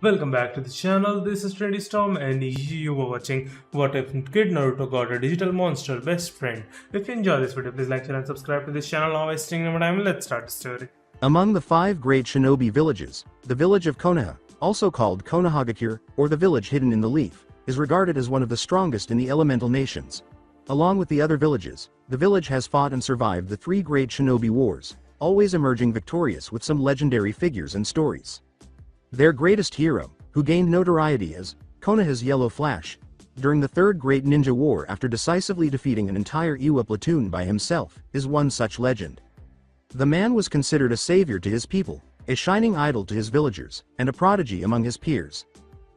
Welcome back to the channel. This is Trendy Storm and you were watching What If Kid Naruto Got a Digital Monster Best Friend. If you enjoy this video, please like, share and subscribe to this channel. Now wasting no time, let's start the story. Among the 5 great shinobi villages, the village of Konoha, also called Konohagakure, or the village hidden in the leaf, is regarded as one of the strongest in the elemental nations. Along with the other villages, the village has fought and survived the 3 great shinobi wars, always emerging victorious with some legendary figures and stories. Their greatest hero, who gained notoriety as Konoha's Yellow Flash, during the Third Great Ninja War after decisively defeating an entire Iwa platoon by himself, is one such legend. The man was considered a savior to his people, a shining idol to his villagers, and a prodigy among his peers.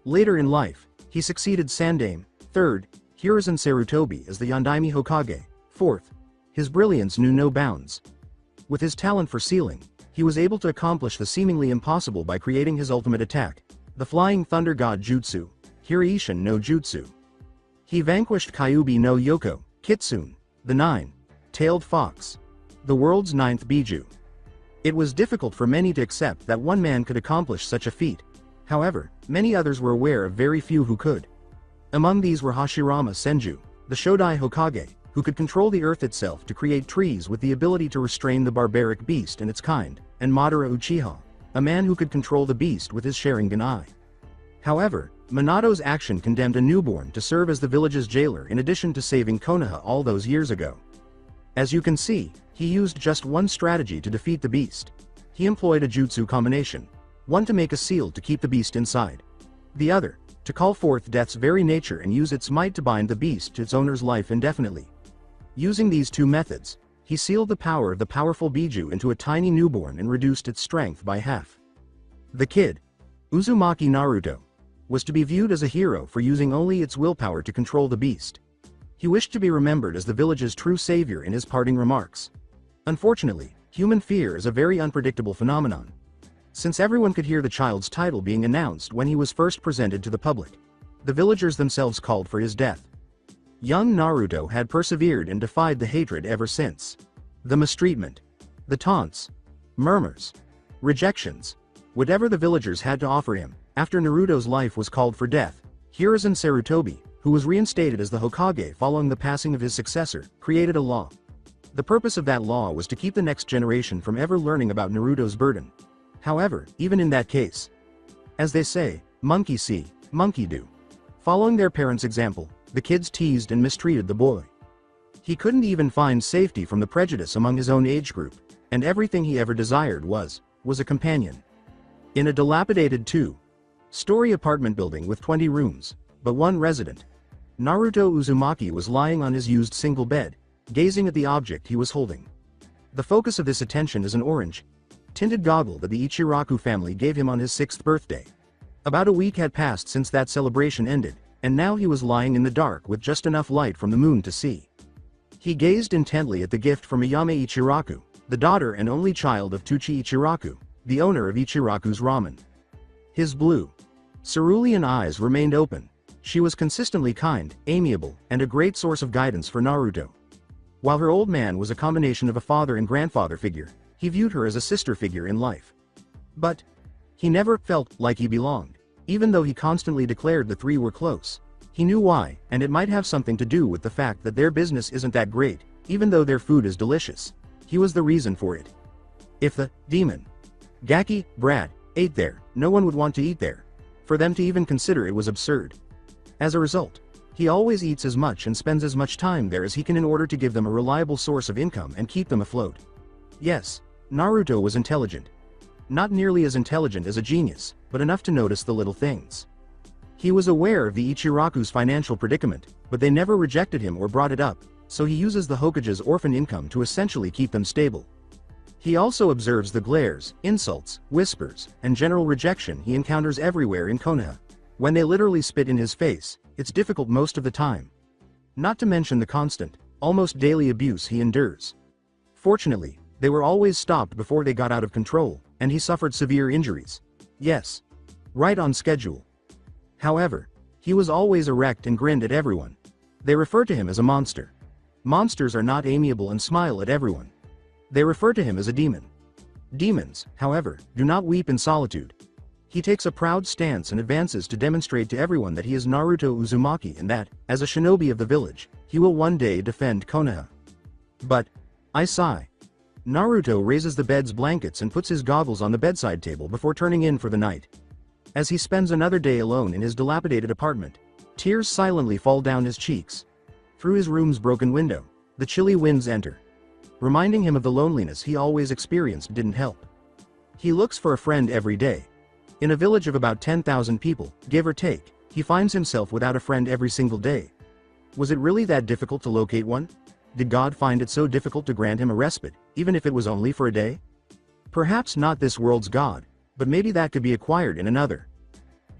Later in life, he succeeded Sandaime, 3rd, Hiruzen Sarutobi as the Yondaime Hokage, 4th. His brilliance knew no bounds. With his talent for sealing, he was able to accomplish the seemingly impossible by creating his ultimate attack, the Flying Thunder God Jutsu, Hiraishin no Jutsu. He vanquished Kyuubi no Yoko, Kitsune, the 9-tailed fox, the world's 9th Biju. It was difficult for many to accept that one man could accomplish such a feat. However, many others were aware of very few who could. Among these were Hashirama Senju, the Shodai Hokage, who could control the earth itself to create trees with the ability to restrain the barbaric beast and its kind, and Madara Uchiha, a man who could control the beast with his Sharingan eye. However, Minato's action condemned a newborn to serve as the village's jailer in addition to saving Konoha all those years ago. As you can see, he used just one strategy to defeat the beast. He employed a jutsu combination, one to make a seal to keep the beast inside, the other, to call forth death's very nature and use its might to bind the beast to its owner's life indefinitely. Using these 2 methods, he sealed the power of the powerful Biju into a tiny newborn and reduced its strength by half. The kid, Uzumaki Naruto, was to be viewed as a hero for using only its willpower to control the beast. He wished to be remembered as the village's true savior in his parting remarks. Unfortunately, human fear is a very unpredictable phenomenon. Since everyone could hear the child's title being announced when he was first presented to the public, the villagers themselves called for his death. Young Naruto had persevered and defied the hatred ever since. The mistreatment, the taunts, murmurs, rejections, whatever the villagers had to offer him. After Naruto's life was called for death, Hiruzen Sarutobi, who was reinstated as the Hokage following the passing of his successor, created a law. The purpose of that law was to keep the next generation from ever learning about Naruto's burden. However, even in that case, as they say, monkey see, monkey do. Following their parents' example, the kids teased and mistreated the boy. He couldn't even find safety from the prejudice among his own age group, and everything he ever desired was a companion. In a dilapidated 2-story apartment building with 20 rooms, but 1 resident, Naruto Uzumaki was lying on his used single bed, gazing at the object he was holding. The focus of this attention is an orange-tinted goggle that the Ichiraku family gave him on his 6th birthday. About a week had passed since that celebration ended, and now he was lying in the dark with just enough light from the moon to see. He gazed intently at the gift from Ayame Ichiraku, the daughter and only child of Tuchi Ichiraku, the owner of Ichiraku's Ramen. His blue, cerulean eyes remained open. She was consistently kind, amiable, and a great source of guidance for Naruto. While her old man was a combination of a father and grandfather figure, he viewed her as a sister figure in life. But he never felt like he belonged. Even though he constantly declared the 3 were close, he knew why, and it might have something to do with the fact that their business isn't that great, even though their food is delicious. He was the reason for it. If the demon, Gaki, Brad, ate there, no one would want to eat there. For them to even consider it was absurd. As a result, he always eats as much and spends as much time there as he can in order to give them a reliable source of income and keep them afloat. Yes, Naruto was intelligent. Not nearly as intelligent as a genius, but enough to notice the little things. He was aware of the Ichiraku's financial predicament, but they never rejected him or brought it up, so he uses the Hokage's orphan income to essentially keep them stable. He also observes the glares, insults, whispers, and general rejection he encounters everywhere in Konoha. When they literally spit in his face, it's difficult most of the time. Not to mention the constant, almost daily abuse he endures. Fortunately, they were always stopped before they got out of control, and he suffered severe injuries. Yes. Right on schedule. However, he was always erect and grinned at everyone. They refer to him as a monster. Monsters are not amiable and smile at everyone. They refer to him as a demon. Demons, however, do not weep in solitude. He takes a proud stance and advances to demonstrate to everyone that he is Naruto Uzumaki and that, as a shinobi of the village, he will one day defend Konoha. But, I sigh. Naruto raises the bed's blankets and puts his goggles on the bedside table before turning in for the night. As he spends another day alone in his dilapidated apartment, tears silently fall down his cheeks. Through his room's broken window, the chilly winds enter. Reminding him of the loneliness he always experienced didn't help. He looks for a friend every day. In a village of about 10,000 people, give or take, he finds himself without a friend every single day. Was it really that difficult to locate one? Did God find it so difficult to grant him a respite, even if it was only for a day? Perhaps not this world's God, but maybe that could be acquired in another.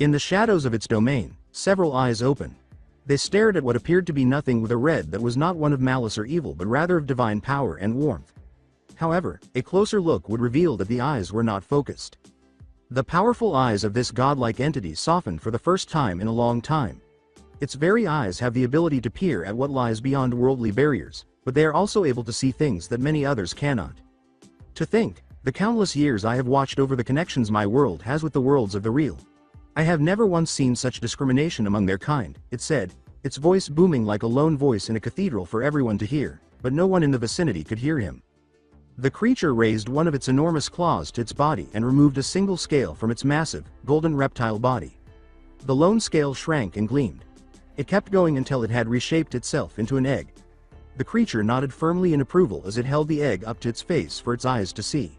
In the shadows of its domain, several eyes open. They stared at what appeared to be nothing with a red that was not one of malice or evil but rather of divine power and warmth. However, a closer look would reveal that the eyes were not focused. The powerful eyes of this godlike entity softened for the first time in a long time. Its very eyes have the ability to peer at what lies beyond worldly barriers, but they are also able to see things that many others cannot. To think, the countless years I have watched over the connections my world has with the worlds of the real. I have never once seen such discrimination among their kind, it said, its voice booming like a lone voice in a cathedral for everyone to hear, but no one in the vicinity could hear him. The creature raised one of its enormous claws to its body and removed a single scale from its massive, golden reptile body. The lone scale shrank and gleamed. It kept going until it had reshaped itself into an egg. The creature nodded firmly in approval as it held the egg up to its face for its eyes to see.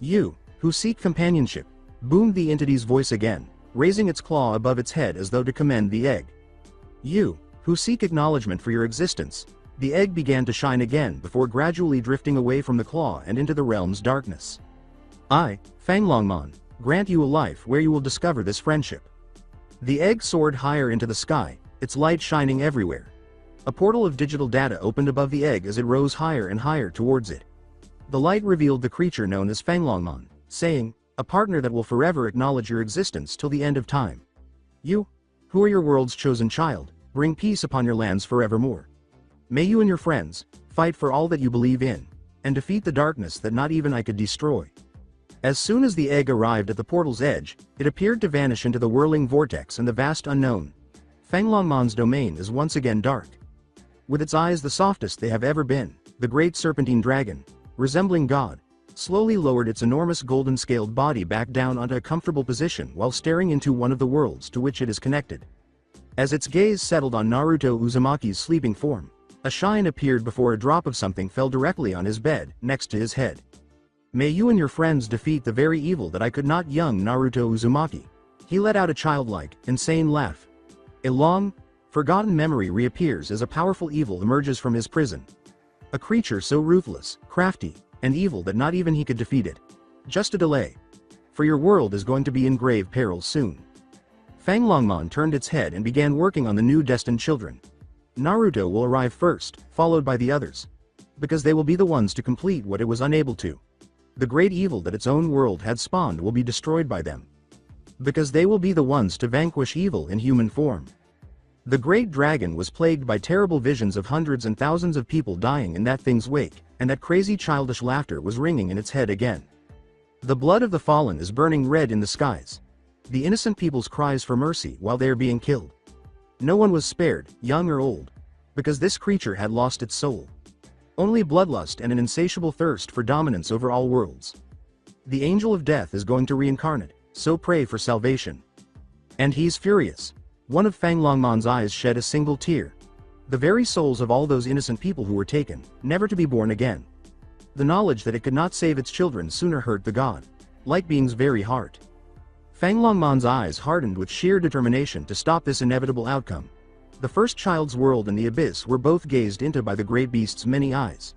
"You, who seek companionship," boomed the entity's voice again, raising its claw above its head as though to commend the egg. "You, who seek acknowledgement for your existence." The egg began to shine again before gradually drifting away from the claw and into the realm's darkness. "I, Fanglongmon, grant you a life where you will discover this friendship." The egg soared higher into the sky, its light shining everywhere. A portal of digital data opened above the egg as it rose higher and higher towards it. The light revealed the creature known as Fanglongmon, saying, "A partner that will forever acknowledge your existence till the end of time. You, who are your world's chosen child, bring peace upon your lands forevermore. May you and your friends fight for all that you believe in, and defeat the darkness that not even I could destroy." As soon as the egg arrived at the portal's edge, it appeared to vanish into the whirling vortex and the vast unknown. Fanglongmon's domain is once again dark. With its eyes the softest they have ever been, the great serpentine dragon, resembling God, slowly lowered its enormous golden-scaled body back down onto a comfortable position while staring into one of the worlds to which it is connected. As its gaze settled on Naruto Uzumaki's sleeping form, a shine appeared before a drop of something fell directly on his bed, next to his head. "May you and your friends defeat the very evil that I could not." Young Naruto Uzumaki. He let out a childlike, insane laugh. A long, forgotten memory reappears as a powerful evil emerges from his prison. A creature so ruthless, crafty, and evil that not even he could defeat it. "Just a delay. For your world is going to be in grave peril soon." Fanglongmon turned its head and began working on the new destined children. Naruto will arrive first, followed by the others. Because they will be the ones to complete what it was unable to. The great evil that its own world had spawned will be destroyed by them. Because they will be the ones to vanquish evil in human form. The great dragon was plagued by terrible visions of hundreds and thousands of people dying in that thing's wake, and that crazy childish laughter was ringing in its head again. The blood of the fallen is burning red in the skies. The innocent people's cries for mercy while they are being killed. No one was spared, young or old. Because this creature had lost its soul. Only bloodlust and an insatiable thirst for dominance over all worlds. The angel of death is going to reincarnate, so pray for salvation. And he's furious. One of Fanglongmon's eyes shed a single tear. The very souls of all those innocent people who were taken, never to be born again. The knowledge that it could not save its children sooner hurt the god. Light being's very heart. Fanglongmon's eyes hardened with sheer determination to stop this inevitable outcome. The first child's world and the abyss were both gazed into by the great beast's many eyes.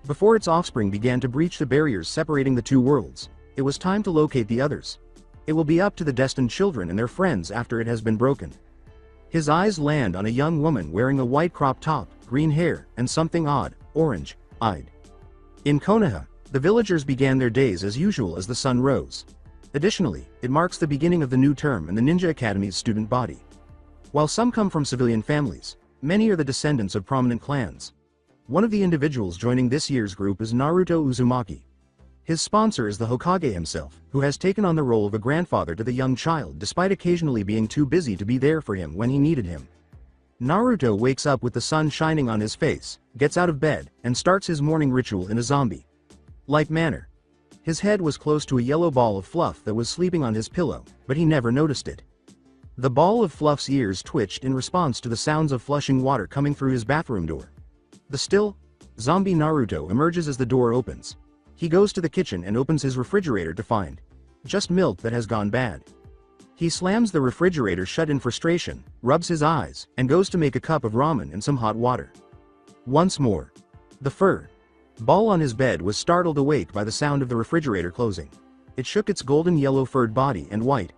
Before its offspring began to breach the barriers separating the two worlds, it was time to locate the others. It will be up to the destined children and their friends after it has been broken. His eyes land on a young woman wearing a white crop top, green hair, and something odd, orange-eyed. In Konoha, the villagers began their days as usual as the sun rose. Additionally, it marks the beginning of the new term in the Ninja Academy's student body. While some come from civilian families, many are the descendants of prominent clans. One of the individuals joining this year's group is Naruto Uzumaki. His sponsor is the Hokage himself, who has taken on the role of a grandfather to the young child despite occasionally being too busy to be there for him when he needed him. Naruto wakes up with the sun shining on his face, gets out of bed, and starts his morning ritual in a zombie-like manner. His head was close to a yellow ball of fluff that was sleeping on his pillow, but he never noticed it. The ball of fluff's ears twitched in response to the sounds of flushing water coming through his bathroom door. The still, zombie Naruto emerges as the door opens. He goes to the kitchen and opens his refrigerator to find just milk that has gone bad. He slams the refrigerator shut in frustration, rubs his eyes, and goes to make a cup of ramen and some hot water. Once more. The fur ball on his bed was startled awake by the sound of the refrigerator closing. It shook its golden yellow furred body and white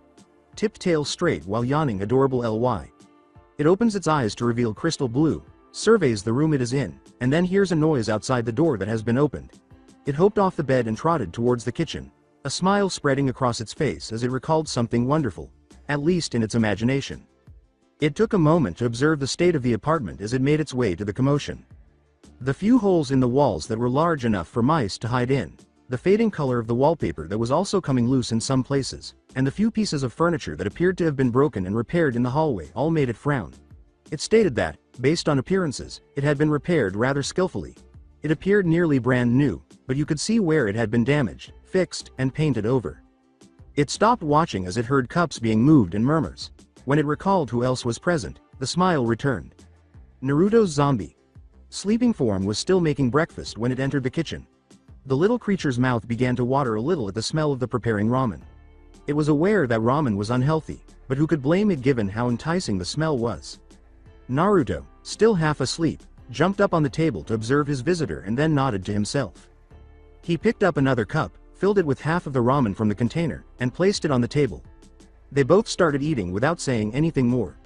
tipped tail straight while yawning adorable ly. It opens its eyes to reveal crystal blue, surveys the room it is in, and then hears a noise outside the door that has been opened. It hopped off the bed and trotted towards the kitchen, a smile spreading across its face as it recalled something wonderful, at least in its imagination. It took a moment to observe the state of the apartment as it made its way to the commotion. The few holes in the walls that were large enough for mice to hide in, the fading color of the wallpaper that was also coming loose in some places, and the few pieces of furniture that appeared to have been broken and repaired in the hallway all made it frown. It stated that, based on appearances, it had been repaired rather skillfully. It appeared nearly brand new, but you could see where it had been damaged, fixed, and painted over. It stopped watching as it heard cups being moved and murmurs. When it recalled who else was present, the smile returned. Naruto's zombie sleeping form was still making breakfast when it entered the kitchen. The little creature's mouth began to water a little at the smell of the preparing ramen. It was aware that ramen was unhealthy, but who could blame it given how enticing the smell was? Naruto, still half asleep, jumped up on the table to observe his visitor and then nodded to himself. He picked up another cup, filled it with half of the ramen from the container, and placed it on the table. They both started eating without saying anything more.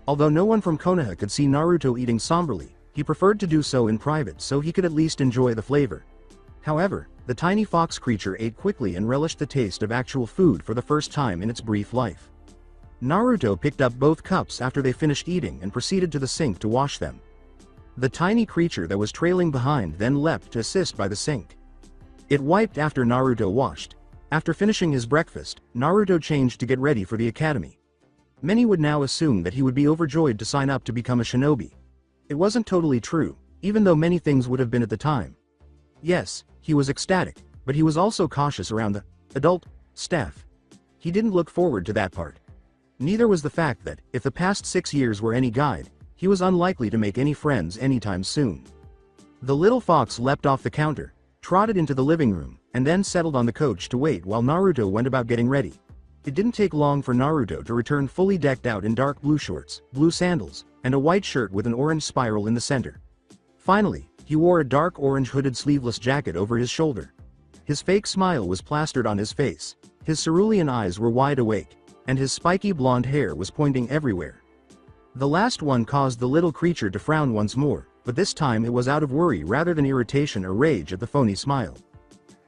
Although no one from Konoha could see Naruto eating somberly, he preferred to do so in private so he could at least enjoy the flavor. However, the tiny fox creature ate quickly and relished the taste of actual food for the first time in its brief life. Naruto picked up both cups after they finished eating and proceeded to the sink to wash them. The tiny creature that was trailing behind then leapt to assist by the sink. It wiped after Naruto washed. After finishing his breakfast, Naruto changed to get ready for the academy. Many would now assume that he would be overjoyed to sign up to become a shinobi. It wasn't totally true, even though many things would have been at the time. Yes, he was ecstatic, but he was also cautious around the adult staff. He didn't look forward to that part. Neither was the fact that, if the past 6 years were any guide, he was unlikely to make any friends anytime soon. The little fox leapt off the counter, trotted into the living room, and then settled on the couch to wait while Naruto went about getting ready. It didn't take long for Naruto to return fully decked out in dark blue shorts, blue sandals, and a white shirt with an orange spiral in the center. Finally, he wore a dark orange hooded sleeveless jacket over his shoulder. His fake smile was plastered on his face, his cerulean eyes were wide awake, and his spiky blonde hair was pointing everywhere. The last one caused the little creature to frown once more, but this time it was out of worry rather than irritation or rage at the phony smile.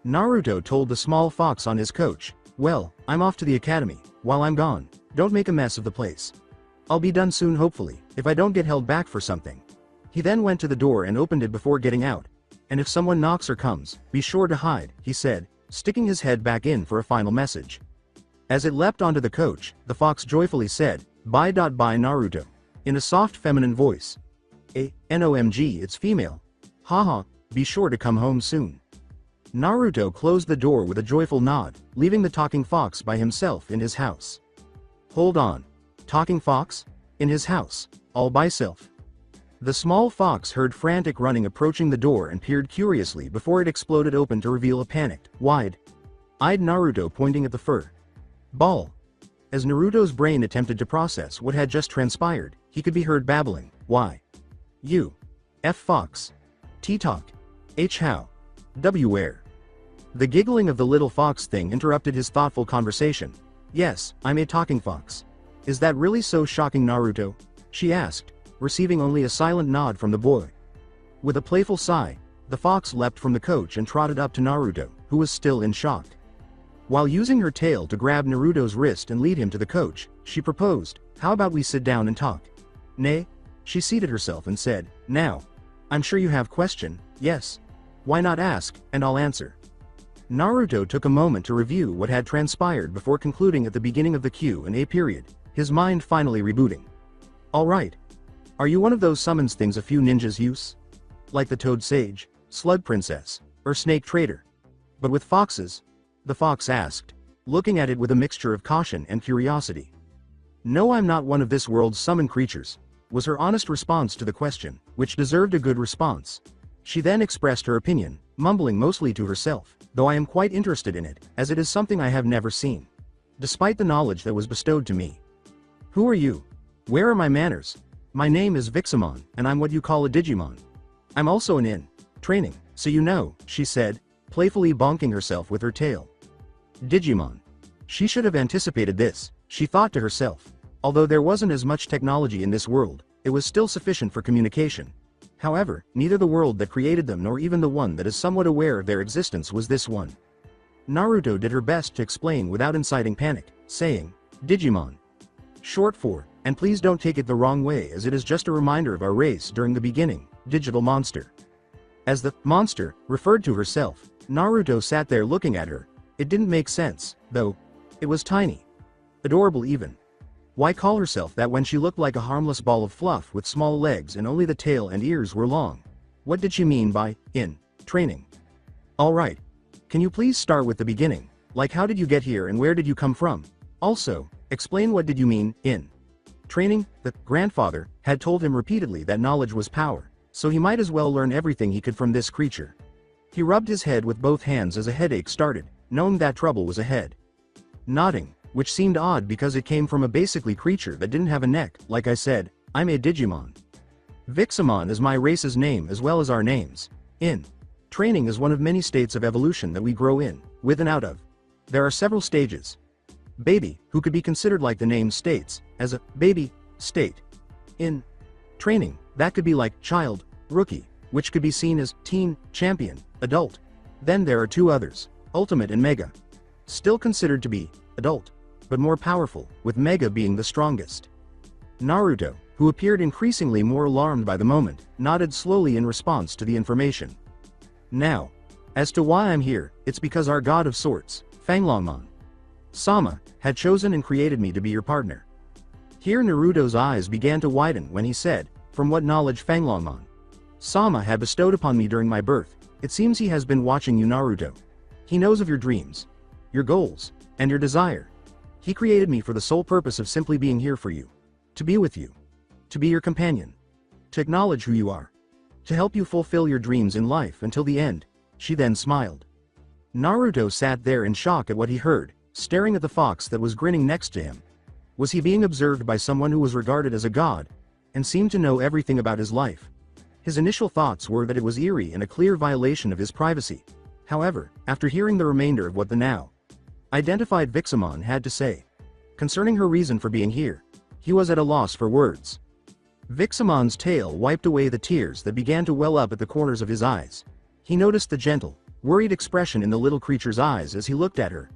Naruto told the small fox on his couch, "Well, I'm off to the academy. While I'm gone, don't make a mess of the place. I'll be done soon hopefully, if I don't get held back for something." He then went to the door and opened it before getting out. "And if someone knocks or comes, be sure to hide," he said, sticking his head back in for a final message. As it leapt onto the couch, the fox joyfully said, Bye Naruto," in a soft feminine voice. "NOMG, it's female. Haha, be sure to come home soon." Naruto closed the door with a joyful nod, leaving the talking fox by himself in his house. Hold on. Talking fox? In his house, all by self? The small fox heard frantic running approaching the door and peered curiously before it exploded open to reveal a panicked, wide-eyed Naruto pointing at the fur ball. As Naruto's brain attempted to process what had just transpired, he could be heard babbling, "Why? You. F fox. T talk. H how. W where." The giggling of the little fox thing interrupted his thoughtful conversation. "Yes, I'm a talking fox. Is that really so shocking, Naruto?" she asked, receiving only a silent nod from the boy. With a playful sigh, the fox leapt from the couch and trotted up to Naruto, who was still in shock. While using her tail to grab Naruto's wrist and lead him to the couch, she proposed, "How about we sit down and talk?" "Nay." She seated herself and said, "Now. I'm sure you have question, yes? Why not ask, and I'll answer." Naruto took a moment to review what had transpired before concluding at the beginning of the Q&A period, his mind finally rebooting. Alright. Are you one of those summons things a few ninjas use? Like the Toad Sage, Slug Princess, or Snake Trader? But with foxes? The fox asked, looking at it with a mixture of caution and curiosity. No, I'm not one of this world's summon creatures, was her honest response to the question, which deserved a good response. She then expressed her opinion, mumbling mostly to herself, though I am quite interested in it, as it is something I have never seen. Despite the knowledge that was bestowed to me. Who are you? Where are my manners? My name is Vixamon, and I'm what you call a Digimon. I'm also in training, so you know, she said, playfully bonking herself with her tail. Digimon. She should have anticipated this, she thought to herself. Although there wasn't as much technology in this world, it was still sufficient for communication. However, neither the world that created them nor even the one that is somewhat aware of their existence was this one. Naruto did her best to explain without inciting panic, saying, Digimon. Short for, and please don't take it the wrong way as it is just a reminder of our race during the beginning, digital monster. As the monster referred to herself, Naruto sat there looking at her. It didn't make sense, though. It was tiny. Adorable even. Why call herself that when she looked like a harmless ball of fluff with small legs and only the tail and ears were long? What did she mean by, training? Alright. Can you please start with the beginning, like how did you get here and where did you come from? Also, explain what did you mean, training? The grandfather had told him repeatedly that knowledge was power, so he might as well learn everything he could from this creature. He rubbed his head with both hands as a headache started, knowing that trouble was ahead. Nodding, which seemed odd because it came from a basically creature that didn't have a neck. Like I said, I'm a Digimon. Vixamon is my race's name as well as our names. Training is one of many states of evolution that we grow in, with and out of. There are several stages. Baby, who could be considered like the name states, as a baby state. In training, that could be like child, rookie, which could be seen as teen, champion, adult. Then there are two others, ultimate and mega. Still considered to be adult, but more powerful, with Mega being the strongest. Naruto, who appeared increasingly more alarmed by the moment, nodded slowly in response to the information. Now, as to why I'm here, it's because our god of sorts, Fanglongmon Sama, had chosen and created me to be your partner. Here Naruto's eyes began to widen when he said, from what knowledge Fanglongmon Sama had bestowed upon me during my birth, it seems he has been watching you, Naruto. He knows of your dreams, your goals, and your desire. He created me for the sole purpose of simply being here for you. To be with you. To be your companion. To acknowledge who you are. To help you fulfill your dreams in life until the end. She then smiled. Naruto sat there in shock at what he heard, staring at the fox that was grinning next to him. Was he being observed by someone who was regarded as a god, and seemed to know everything about his life? His initial thoughts were that it was eerie and a clear violation of his privacy. However, after hearing the remainder of what the now identified Vixamon had to say concerning her reason for being here, he was at a loss for words. Vixamon's tail wiped away the tears that began to well up at the corners of his eyes. He noticed the gentle, worried expression in the little creature's eyes as he looked at her.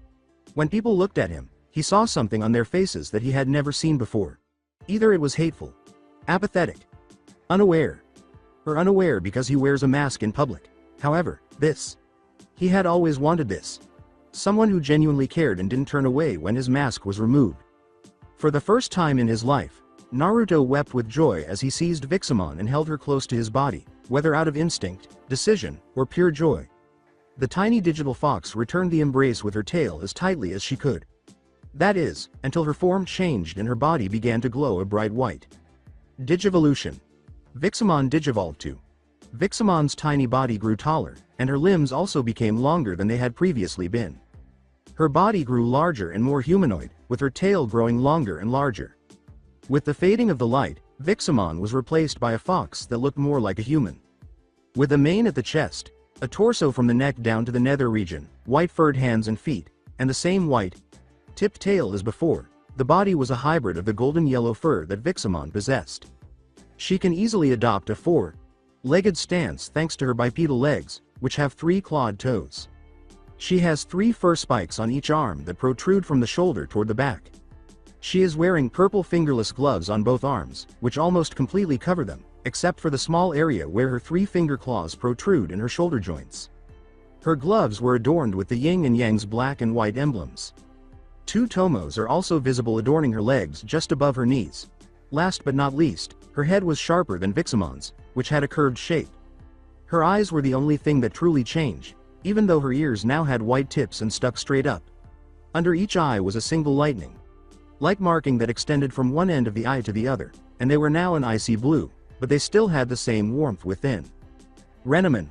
When people looked at him, he saw something on their faces that he had never seen before. Either it was hateful, apathetic, unaware, or unaware because he wears a mask in public. However, he had always wanted this. Someone who genuinely cared and didn't turn away when his mask was removed. For the first time in his life, Naruto wept with joy as he seized Vixamon and held her close to his body, whether out of instinct, decision, or pure joy. The tiny digital fox returned the embrace with her tail as tightly as she could. That is, until her form changed and her body began to glow a bright white. Digivolution. Vixamon digivolved too. Vixamon's tiny body grew taller, and her limbs also became longer than they had previously been. Her body grew larger and more humanoid, with her tail growing longer and larger. With the fading of the light, Vixamon was replaced by a fox that looked more like a human. With a mane at the chest, a torso from the neck down to the nether region, white furred hands and feet, and the same white, tipped tail as before, the body was a hybrid of the golden yellow fur that Vixamon possessed. She can easily adopt a four-legged stance thanks to her bipedal legs, which have 3 clawed toes. She has 3 fur spikes on each arm that protrude from the shoulder toward the back. She is wearing purple fingerless gloves on both arms, which almost completely cover them, except for the small area where her 3 finger claws protrude in her shoulder joints. Her gloves were adorned with the yin and yang's black and white emblems. 2 tomos are also visible adorning her legs just above her knees. Last but not least, her head was sharper than Vixamon's, which had a curved shape. Her eyes were the only thing that truly changed, even though her ears now had white tips and stuck straight up. Under each eye was a single lightning like marking that extended from one end of the eye to the other, and they were now an icy blue, but they still had the same warmth within. Renamon.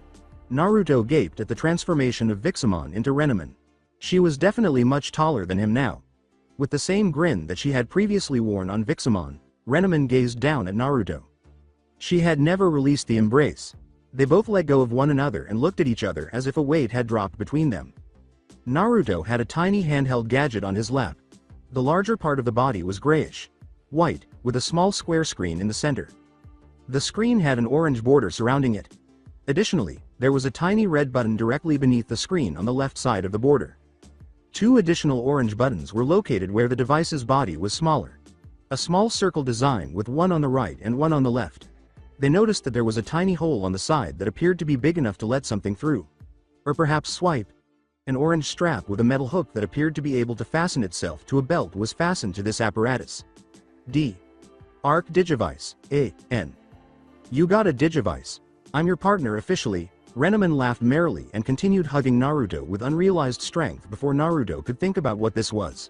Naruto gaped at the transformation of Vixamon into Renamon. She was definitely much taller than him now. With the same grin that she had previously worn on Vixamon, Renamon gazed down at Naruto. She had never released the embrace. They both let go of one another and looked at each other as if a weight had dropped between them. Naruto had a tiny handheld gadget on his lap. The larger part of the body was grayish white, with a small square screen in the center. The screen had an orange border surrounding it. Additionally, there was a tiny red button directly beneath the screen on the left side of the border. 2 additional orange buttons were located where the device's body was smaller. A small circle design with one on the right and one on the left. They noticed that there was a tiny hole on the side that appeared to be big enough to let something through. Or perhaps swipe. An orange strap with a metal hook that appeared to be able to fasten itself to a belt was fastened to this apparatus. D. Arc Digivice, A.N. You got a Digivice. I'm your partner officially. Renamon laughed merrily and continued hugging Naruto with unrealized strength before Naruto could think about what this was.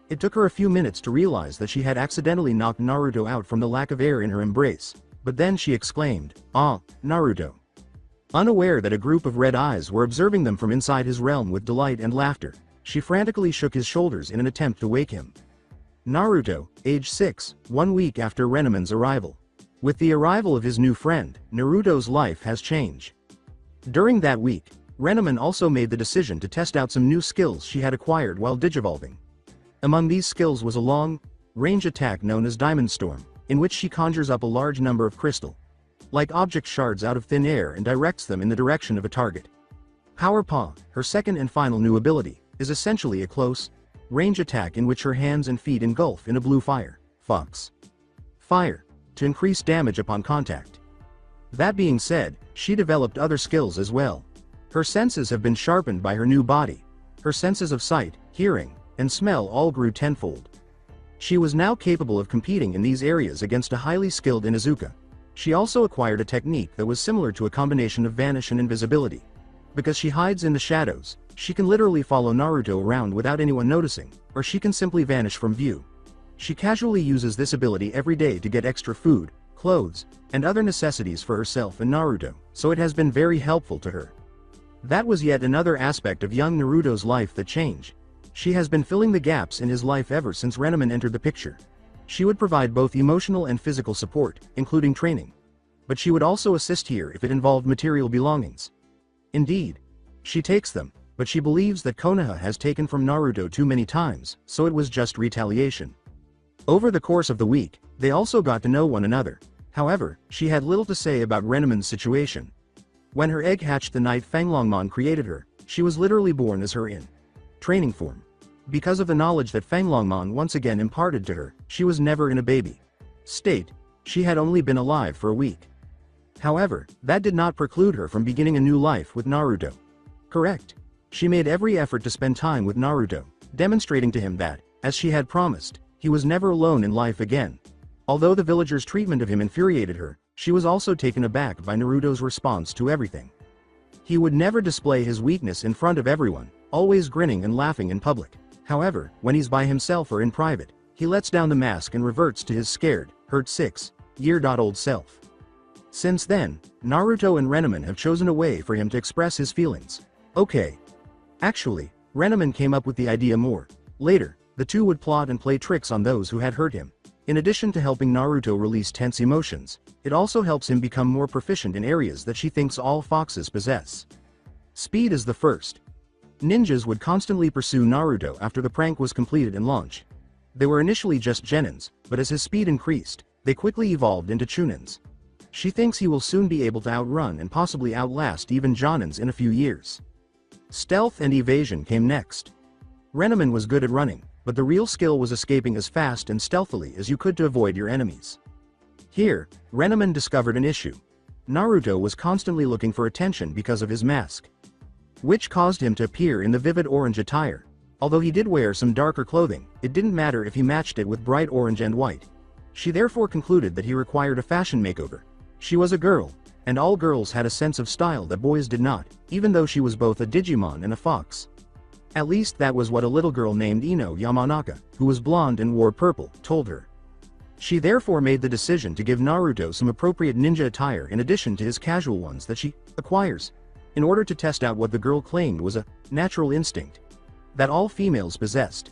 It took her a few minutes to realize that she had accidentally knocked Naruto out from the lack of air in her embrace, but then she exclaimed, "Ah, Naruto." Unaware that a group of red eyes were observing them from inside his realm with delight and laughter, she frantically shook his shoulders in an attempt to wake him. Naruto, age 6, 1 week after Renamon's arrival. With the arrival of his new friend, Naruto's life has changed. During that week, Renamon also made the decision to test out some new skills she had acquired while digivolving. Among these skills was a long-range attack known as Diamond Storm, in which she conjures up a large number of crystal-like object shards out of thin air and directs them in the direction of a target. Power Paw, her second and final new ability, is essentially a close-range attack in which her hands and feet engulf in a blue fire, Fox Fire, to increase damage upon contact. That being said, she developed other skills as well. Her senses have been sharpened by her new body. Her senses of sight, hearing, and smell all grew tenfold. She was now capable of competing in these areas against a highly skilled Inuzuka. She also acquired a technique that was similar to a combination of vanish and invisibility. Because she hides in the shadows, she can literally follow Naruto around without anyone noticing, or she can simply vanish from view. She casually uses this ability every day to get extra food, clothes, and other necessities for herself and Naruto, so it has been very helpful to her. That was yet another aspect of young Naruto's life that changed. She has been filling the gaps in his life ever since Renamon entered the picture. She would provide both emotional and physical support, including training. But she would also assist here if it involved material belongings. Indeed, she takes them, but she believes that Konoha has taken from Naruto too many times, so it was just retaliation. Over the course of the week, they also got to know one another. However, she had little to say about Renamon's situation. When her egg hatched the night Fanglongmon created her, she was literally born as her in training form. Because of the knowledge that Fanglongmon once again imparted to her, she was never in a baby state. She had only been alive for a week. However, that did not preclude her from beginning a new life with Naruto. Correct. She made every effort to spend time with Naruto, demonstrating to him that, as she had promised, he was never alone in life again. Although the villagers' treatment of him infuriated her, she was also taken aback by Naruto's response to everything. He would never display his weakness in front of everyone, always grinning and laughing in public. However, when he's by himself or in private, he lets down the mask and reverts to his scared, hurt 6-year-old self. Since then, Naruto and Renamon have chosen a way for him to express his feelings. Okay. Actually, Renamon came up with the idea more later. The two would plot and play tricks on those who had hurt him. In addition to helping Naruto release tense emotions, it also helps him become more proficient in areas that she thinks all foxes possess. Speed is the first. Ninjas would constantly pursue Naruto after the prank was completed and launched. They were initially just genins, but as his speed increased, they quickly evolved into chunins. She thinks he will soon be able to outrun and possibly outlast even jonins in a few years. Stealth and evasion came next. Renamon was good at running, but the real skill was escaping as fast and stealthily as you could to avoid your enemies. Here, Renamon discovered an issue. Naruto was constantly looking for attention because of his mask. which caused him to appear in the vivid orange attire. Although he did wear some darker clothing, it didn't matter if he matched it with bright orange and white. She therefore concluded that he required a fashion makeover. She was a girl, and all girls had a sense of style that boys did not, even though she was both a Digimon and a fox. At least that was what a little girl named Ino Yamanaka, who was blonde and wore purple, told her. She therefore made the decision to give Naruto some appropriate ninja attire in addition to his casual ones that she acquires, in order to test out what the girl claimed was a natural instinct that all females possessed.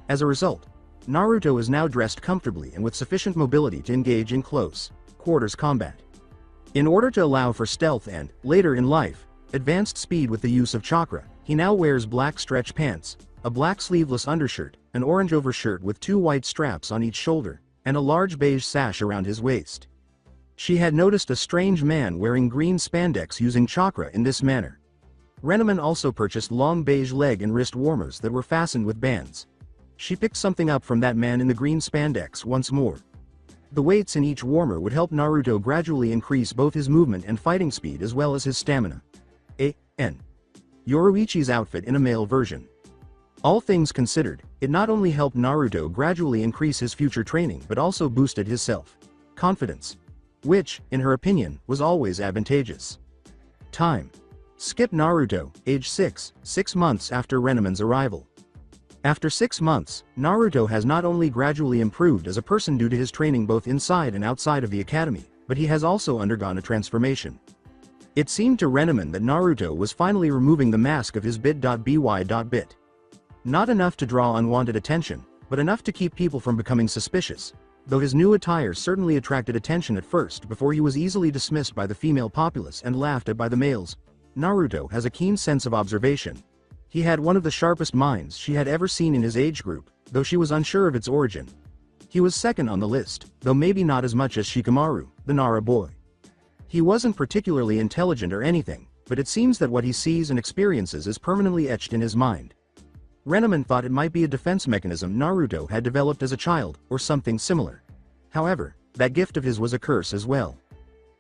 As a result, Naruto is now dressed comfortably and with sufficient mobility to engage in close quarters combat. In order to allow for stealth and, later in life, advanced speed with the use of chakra, he now wears black stretch pants, a black sleeveless undershirt, an orange overshirt with 2 white straps on each shoulder, and a large beige sash around his waist. She had noticed a strange man wearing green spandex using chakra in this manner. Renneman also purchased long beige leg and wrist warmers that were fastened with bands. She picked something up from that man in the green spandex once more. The weights in each warmer would help Naruto gradually increase both his movement and fighting speed as well as his stamina. A.N. Yoruichi's outfit in a male version. All things considered, it not only helped Naruto gradually increase his future training but also boosted his self-confidence, which, in her opinion, was always advantageous. Time. Skip Naruto, age 6 months after Renneman's arrival. After 6 months, Naruto has not only gradually improved as a person due to his training both inside and outside of the academy, but he has also undergone a transformation. It seemed to Renneman that Naruto was finally removing the mask of his bit.by.bit. Not enough to draw unwanted attention, but enough to keep people from becoming suspicious, though his new attire certainly attracted attention at first before he was easily dismissed by the female populace and laughed at by the males. Naruto has a keen sense of observation. He had one of the sharpest minds she had ever seen in his age group, though she was unsure of its origin. He was second on the list, though maybe not as much as Shikamaru, the Nara boy. He wasn't particularly intelligent or anything, but it seems that what he sees and experiences is permanently etched in his mind. Renneman thought it might be a defense mechanism Naruto had developed as a child, or something similar. However, that gift of his was a curse as well.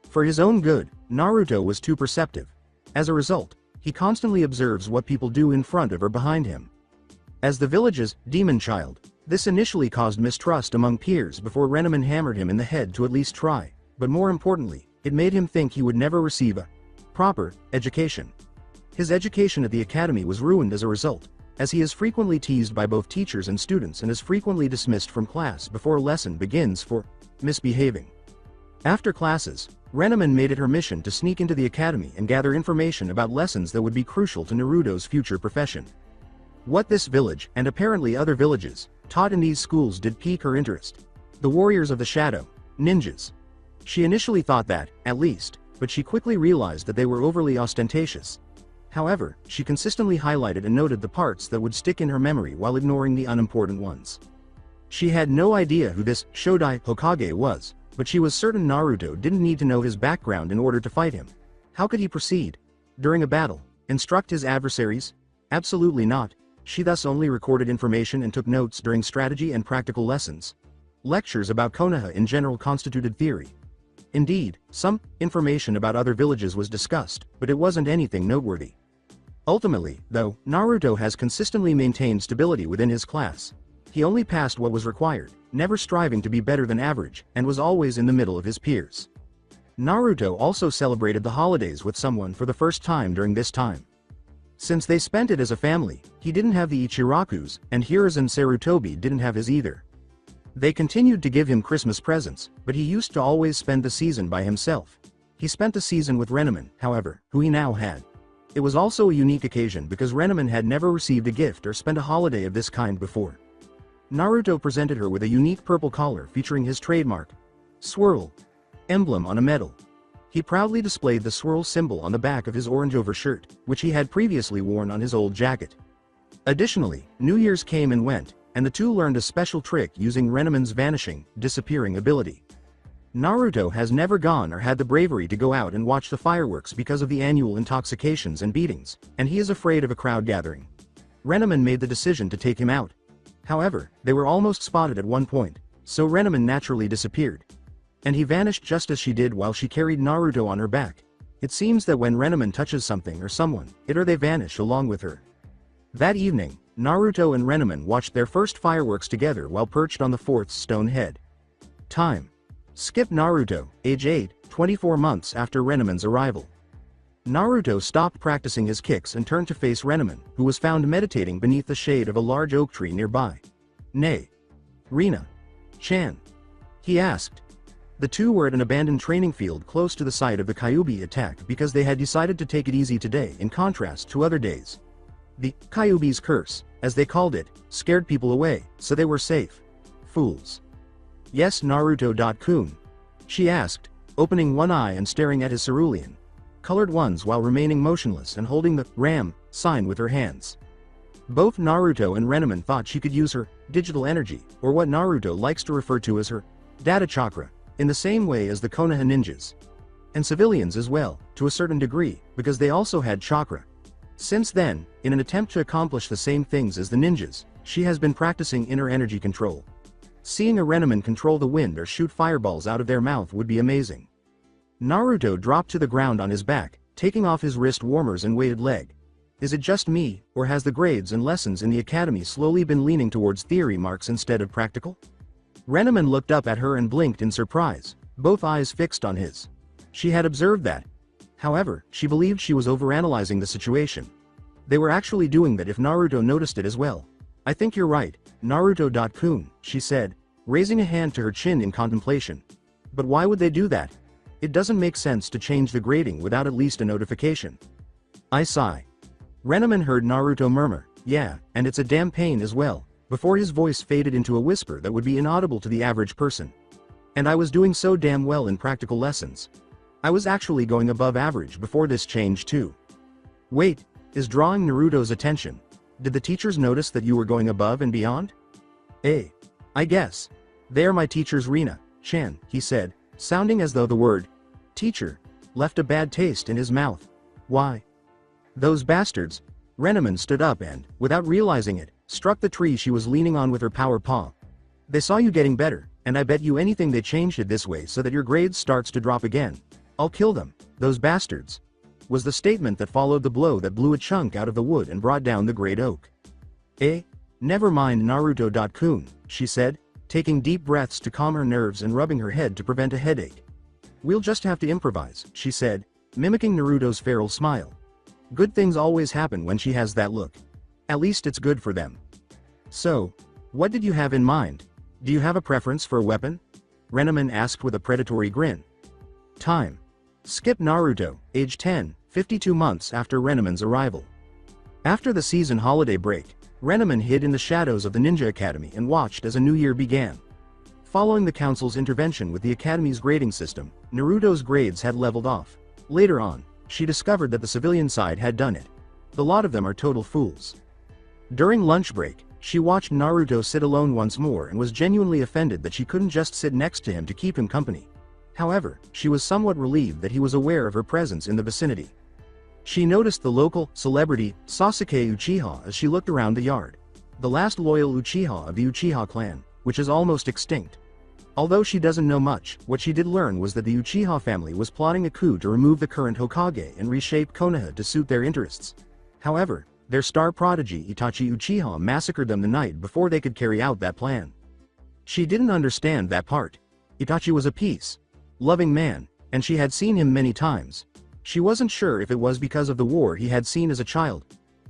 For his own good, Naruto was too perceptive. As a result, he constantly observes what people do in front of or behind him. As the village's demon child, this initially caused mistrust among peers before Renneman hammered him in the head to at least try, but more importantly, it made him think he would never receive a proper education. His education at the academy was ruined as a result, as he is frequently teased by both teachers and students and is frequently dismissed from class before a lesson begins for misbehaving. After classes, Renneman made it her mission to sneak into the academy and gather information about lessons that would be crucial to Naruto's future profession. What this village, and apparently other villages, taught in these schools did pique her interest. The warriors of the shadow, ninjas. She initially thought that, at least, but she quickly realized that they were overly ostentatious. However, she consistently highlighted and noted the parts that would stick in her memory while ignoring the unimportant ones. She had no idea who this Shodai Hokage was, but she was certain Naruto didn't need to know his background in order to fight him. How could he proceed? During a battle, instruct his adversaries? Absolutely not. She thus only recorded information and took notes during strategy and practical lessons. Lectures about Konoha in general constituted theory. Indeed, some information about other villages was discussed, but it wasn't anything noteworthy. Ultimately, though, Naruto has consistently maintained stability within his class. He only passed what was required, never striving to be better than average, and was always in the middle of his peers. Naruto also celebrated the holidays with someone for the first time during this time. Since they spent it as a family, he didn't have the Ichirakus, and Hiruzen Sarutobi didn't have his either. They continued to give him Christmas presents, but he used to always spend the season by himself. He spent the season with Renneman, however, who he now had. It was also a unique occasion because Renneman had never received a gift or spent a holiday of this kind before. Naruto presented her with a unique purple collar featuring his trademark swirl emblem on a medal. He proudly displayed the swirl symbol on the back of his orange overshirt, which he had previously worn on his old jacket. Additionally, New Year's came and went, and the two learned a special trick using Renneman's vanishing, disappearing ability. Naruto has never gone or had the bravery to go out and watch the fireworks because of the annual intoxications and beatings, and he is afraid of a crowd gathering. Renneman made the decision to take him out. However, they were almost spotted at one point, so Renneman naturally disappeared. And he vanished just as she did while she carried Naruto on her back. It seems that when Renamon touches something or someone, it or they vanish along with her. That evening, Naruto and Renamon watched their first fireworks together while perched on the fourth stone head. Time. Skip Naruto, age 8, 24 months after Renamon's arrival. Naruto stopped practicing his kicks and turned to face Renamon, who was found meditating beneath the shade of a large oak tree nearby. "Nay. Rina-chan?" he asked. The two were at an abandoned training field close to the site of the Kyuubi attack because they had decided to take it easy today in contrast to other days. The Kyuubi's curse, as they called it, scared people away, so they were safe. Fools. "Yes, Naruto-kun?" she asked, opening one eye and staring at his cerulean colored ones while remaining motionless and holding the Ram sign with her hands. Both Naruto and Renamon thought she could use her digital energy, or what Naruto likes to refer to as her data chakra, in the same way as the Konoha ninjas. And civilians as well, to a certain degree, because they also had chakra. Since then, in an attempt to accomplish the same things as the ninjas, she has been practicing inner energy control. Seeing a Renamon control the wind or shoot fireballs out of their mouth would be amazing. Naruto dropped to the ground on his back, taking off his wrist warmers and weighted leg. Is it just me, or has the grades and lessons in the academy slowly been leaning towards theory marks instead of practical? Renamon looked up at her and blinked in surprise, both eyes fixed on his. She had observed that. However, she believed she was overanalyzing the situation. They were actually doing that if Naruto noticed it as well. "I think you're right, Naruto-kun," she said, raising a hand to her chin in contemplation. "But why would they do that? It doesn't make sense to change the grading without at least a notification." I sigh. Renamon heard Naruto murmur, "Yeah, and it's a damn pain as well," before his voice faded into a whisper that would be inaudible to the average person. "And I was doing so damn well in practical lessons. I was actually going above average before this change too." "Wait," is drawing Naruto's attention. "Did the teachers notice that you were going above and beyond?" I guess. They're my teachers Rina-chan," he said, sounding as though the word teacher left a bad taste in his mouth. "Why? Those bastards." Renamon stood up and, without realizing it, struck the tree she was leaning on with her power paw. "They saw you getting better, and I bet you anything they changed it this way so that your grades starts to drop again. I'll kill them, those bastards," was the statement that followed the blow that blew a chunk out of the wood and brought down the great oak. Never mind Naruto-kun, she said, taking deep breaths to calm her nerves and rubbing her head to prevent a headache. "We'll just have to improvise," she said, mimicking Naruto's feral smile. Good things always happen when she has that look. At least it's good for them. "So, what did you have in mind? Do you have a preference for a weapon?" Renamon asked with a predatory grin. Time. Skip Naruto, age 10, 52 months after Renamon's arrival. After the season holiday break, Renamon hid in the shadows of the Ninja Academy and watched as a new year began. Following the council's intervention with the academy's grading system, Naruto's grades had leveled off. Later on, she discovered that the civilian side had done it. The lot of them are total fools. During lunch break, she watched Naruto sit alone once more and was genuinely offended that she couldn't just sit next to him to keep him company. However, she was somewhat relieved that he was aware of her presence in the vicinity. She noticed the local celebrity, Sasuke Uchiha, as she looked around the yard. The last loyal Uchiha of the Uchiha clan, which is almost extinct. Although she doesn't know much, what she did learn was that the Uchiha family was plotting a coup to remove the current Hokage and reshape Konoha to suit their interests. However, their star prodigy Itachi Uchiha massacred them the night before they could carry out that plan. She didn't understand that part. Itachi was a peace-loving man, and she had seen him many times. She wasn't sure if it was because of the war he had seen as a child.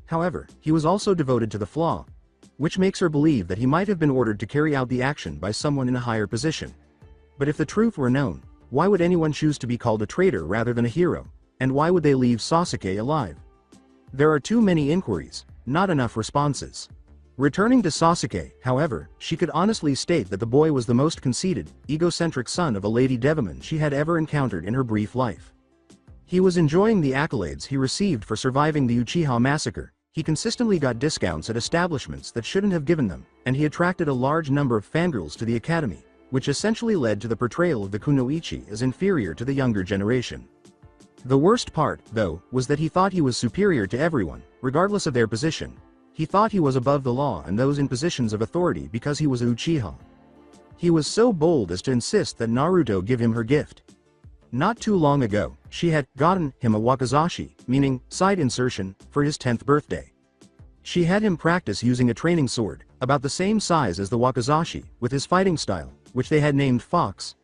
However, he was also devoted to the flaw, which makes her believe that he might have been ordered to carry out the action by someone in a higher position. But if the truth were known, why would anyone choose to be called a traitor rather than a hero, and why would they leave Sasuke alive? There are too many inquiries, not enough responses. Returning to Sasuke, however, she could honestly state that the boy was the most conceited, egocentric son of a Lady Devaman she had ever encountered in her brief life. He was enjoying the accolades he received for surviving the Uchiha massacre. He consistently got discounts at establishments that shouldn't have given them, and he attracted a large number of fangirls to the academy, which essentially led to the portrayal of the kunoichi as inferior to the younger generation. The worst part, though, was that he thought he was superior to everyone, regardless of their position. He thought he was above the law and those in positions of authority because he was a Uchiha. He was so bold as to insist that Naruto give him her gift. Not too long ago, she had gotten him a wakizashi, meaning side insertion, for his 10th birthday. She had him practice using a training sword, about the same size as the wakizashi, with his fighting style, which they had named Fox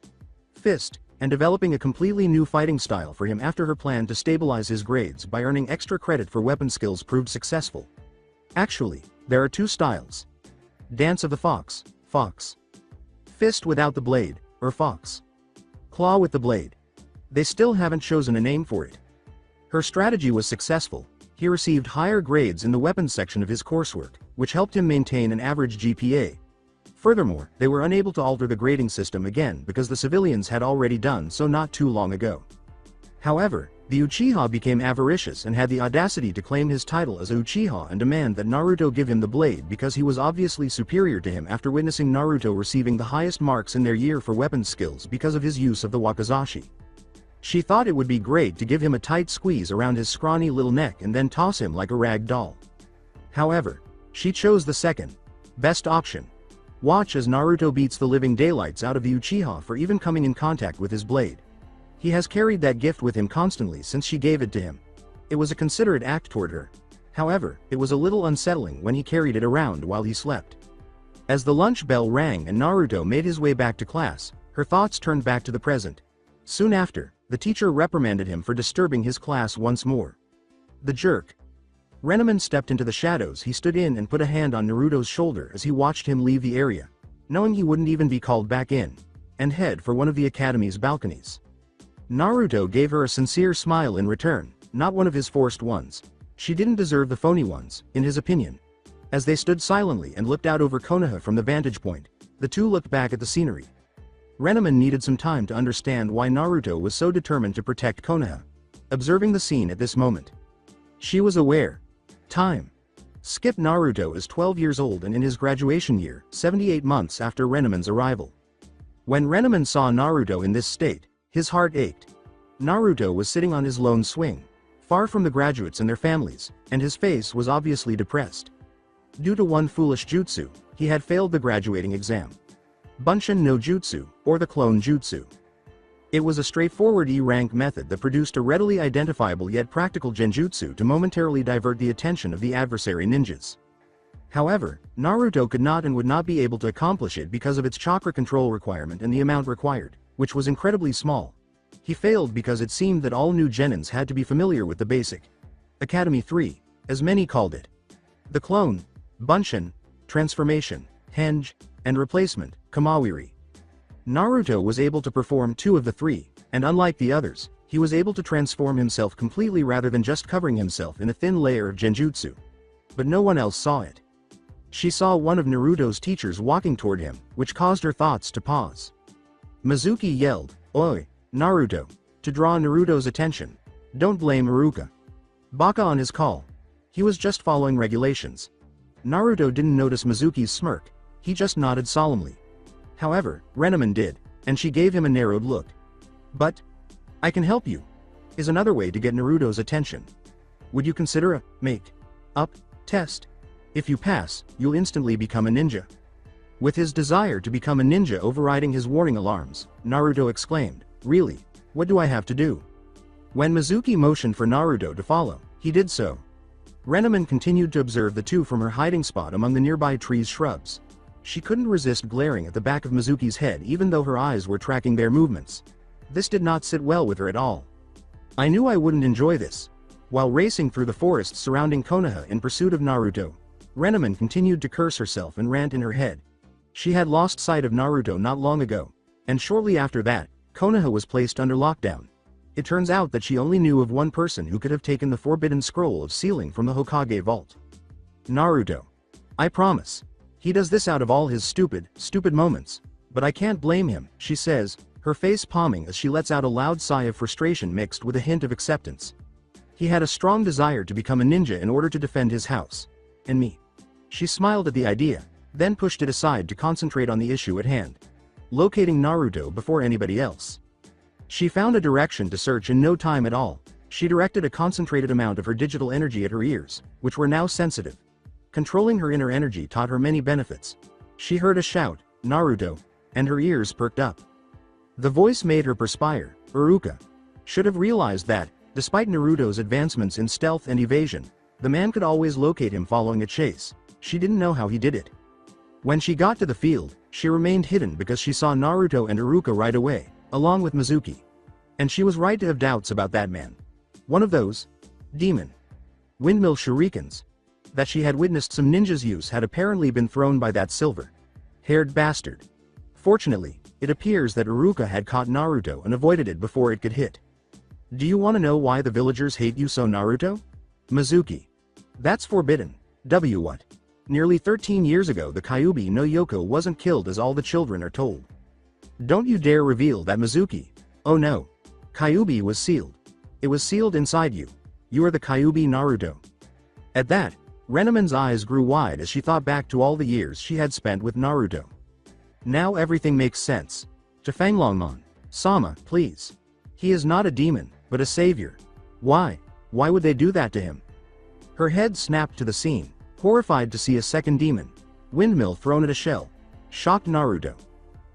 Fist, and developing a completely new fighting style for him after her plan to stabilize his grades by earning extra credit for weapon skills proved successful. Actually, there are two styles. Dance of the Fox, Fox Fist without the blade, or Fox Claw with the blade. They still haven't chosen a name for it. Her strategy was successful. He received higher grades in the weapons section of his coursework, which helped him maintain an average GPA. Furthermore, they were unable to alter the grading system again because the civilians had already done so not too long ago. However, the Uchiha became avaricious and had the audacity to claim his title as a Uchiha and demand that Naruto give him the blade because he was obviously superior to him after witnessing Naruto receiving the highest marks in their year for weapons skills because of his use of the wakizashi. She thought it would be great to give him a tight squeeze around his scrawny little neck and then toss him like a rag doll. However, she chose the second best option. Watch as Naruto beats the living daylights out of the Uchiha for even coming in contact with his blade. He has carried that gift with him constantly since she gave it to him. It was a considerate act toward her. However, it was a little unsettling when he carried it around while he slept. As the lunch bell rang and Naruto made his way back to class, her thoughts turned back to the present. Soon after, the teacher reprimanded him for disturbing his class once more. The jerk. Renneman stepped into the shadows he stood in and put a hand on Naruto's shoulder as he watched him leave the area, knowing he wouldn't even be called back in, and head for one of the academy's balconies. Naruto gave her a sincere smile in return, not one of his forced ones. She didn't deserve the phony ones, in his opinion. As they stood silently and looked out over Konoha from the vantage point, the two looked back at the scenery. Renneman needed some time to understand why Naruto was so determined to protect Konoha. Observing the scene at this moment, she was aware. Time. Skip Naruto is 12 years old and in his graduation year, 78 months after Renneman's arrival. When Renneman saw Naruto in this state, his heart ached. Naruto was sitting on his lone swing, far from the graduates and their families, and his face was obviously depressed. Due to one foolish jutsu, he had failed the graduating exam. Bunshin no Jutsu, or the clone jutsu. It was a straightforward E-rank method that produced a readily identifiable yet practical genjutsu to momentarily divert the attention of the adversary ninjas. However, Naruto could not and would not be able to accomplish it because of its chakra control requirement and the amount required, which was incredibly small. He failed because it seemed that all new genins had to be familiar with the basic Academy 3, as many called it. The clone, Bunshin, transformation, henge, and replacement, Kamawiri. Naruto was able to perform two of the three, and unlike the others, he was able to transform himself completely rather than just covering himself in a thin layer of genjutsu. But no one else saw it. She saw one of Naruto's teachers walking toward him, which caused her thoughts to pause. Mizuki yelled, "Oi, Naruto," to draw Naruto's attention. Don't blame Iruka Baka on his call. He was just following regulations. Naruto didn't notice Mizuki's smirk, he just nodded solemnly. However, Renneman did, and she gave him a narrowed look. But, "I can help you," is another way to get Naruto's attention. Would you consider a make-up test? If you pass, you'll instantly become a ninja. With his desire to become a ninja overriding his warning alarms, Naruto exclaimed, "Really? What do I have to do?" When Mizuki motioned for Naruto to follow, he did so. Renneman continued to observe the two from her hiding spot among the nearby trees shrubs. She couldn't resist glaring at the back of Mizuki's head even though her eyes were tracking their movements. This did not sit well with her at all. "I knew I wouldn't enjoy this." While racing through the forests surrounding Konoha in pursuit of Naruto, Renneman continued to curse herself and rant in her head. She had lost sight of Naruto not long ago, and shortly after that, Konoha was placed under lockdown. It turns out that she only knew of one person who could have taken the forbidden scroll of sealing from the Hokage vault. Naruto. I promise. He does this out of all his stupid moments. But I can't blame him, she says, her face palming as she lets out a loud sigh of frustration mixed with a hint of acceptance. He had a strong desire to become a ninja in order to defend his house. And me. She smiled at the idea, then pushed it aside to concentrate on the issue at hand. Locating Naruto before anybody else. She found a direction to search in no time at all. She directed a concentrated amount of her digital energy at her ears, which were now sensitive. Controlling her inner energy taught her many benefits. She heard a shout, "Naruto," and her ears perked up. The voice made her perspire. Iruka should have realized that, despite Naruto's advancements in stealth and evasion, the man could always locate him following a chase. She didn't know how he did it. When she got to the field, she remained hidden because she saw Naruto and Iruka right away, along with Mizuki. And she was right to have doubts about that man. One of those demon windmill shurikens that she had witnessed some ninjas use had apparently been thrown by that silver-haired bastard. Fortunately, it appears that Iruka had caught Naruto and avoided it before it could hit. Do you want to know why the villagers hate you so, Naruto? Mizuki. That's forbidden. What? Nearly 13 years ago the Kyuubi no Yoko wasn't killed as all the children are told. Don't you dare reveal that, Mizuki. Oh no. Kyuubi was sealed. It was sealed inside you. You are the Kyuubi Naruto. At that, Renamon's eyes grew wide as she thought back to all the years she had spent with Naruto. Now everything makes sense. To Fanglongmon. Sama, please. He is not a demon, but a savior. Why? Why would they do that to him? Her head snapped to the scene, horrified to see a second demon windmill thrown at a shell. Shocked Naruto.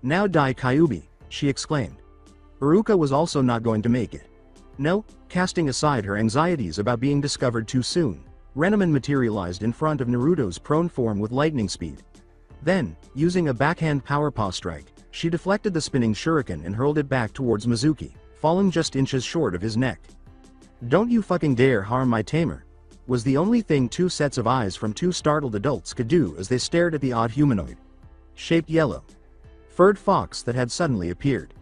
Now die Kyuubi, she exclaimed. Iruka was also not going to make it. No, casting aside her anxieties about being discovered too soon, Renamon materialized in front of Naruto's prone form with lightning speed. Then, using a backhand power paw strike, she deflected the spinning shuriken and hurled it back towards Mizuki, falling just inches short of his neck. Don't you fucking dare harm my tamer, was the only thing two sets of eyes from two startled adults could do as they stared at the odd humanoid shaped yellow furred fox that had suddenly appeared.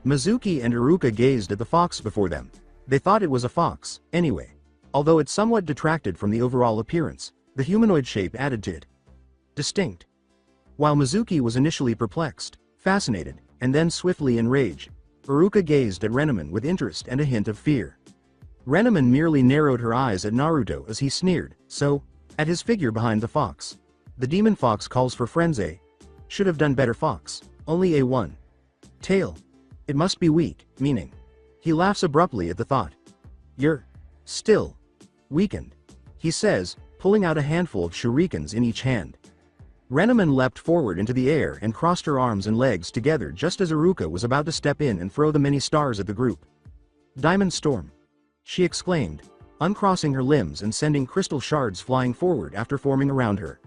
Mizuki and Iruka gazed at the fox before them. They thought it was a fox, anyway. Although it somewhat detracted from the overall appearance, the humanoid shape added to it. Distinct. While Mizuki was initially perplexed, fascinated, and then swiftly enraged, Iruka gazed at Renamon with interest and a hint of fear. Renamon merely narrowed her eyes at Naruto as he sneered, so, at his figure behind the fox. The demon fox calls for friends, eh? Should have done better, fox. Only a one. Tail. It must be weak, meaning. He laughs abruptly at the thought. You're still weakened, he says, pulling out a handful of shurikens in each hand. Renamon leapt forward into the air and crossed her arms and legs together just as Iruka was about to step in and throw the many stars at the group. Diamond Storm, she exclaimed, uncrossing her limbs and sending crystal shards flying forward after forming around her.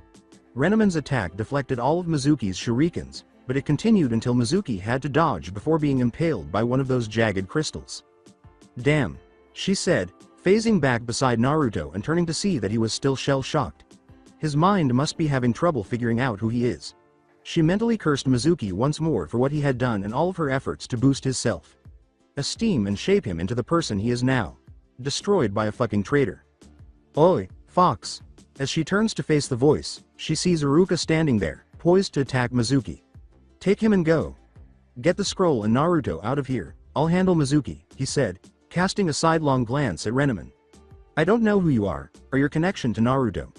Renamon's attack deflected all of Mizuki's shurikens, but it continued until Mizuki had to dodge before being impaled by one of those jagged crystals. Damn, she said, phasing back beside Naruto and turning to see that he was still shell-shocked. His mind must be having trouble figuring out who he is. She mentally cursed Mizuki once more for what he had done and all of her efforts to boost his self-esteem and shape him into the person he is now. Destroyed by a fucking traitor. Oi, fox. As she turns to face the voice, she sees Iruka standing there, poised to attack Mizuki. Take him and go. Get the scroll and Naruto out of here, I'll handle Mizuki, he said, casting a sidelong glance at Renamon. I don't know who you are, or your connection to Naruto.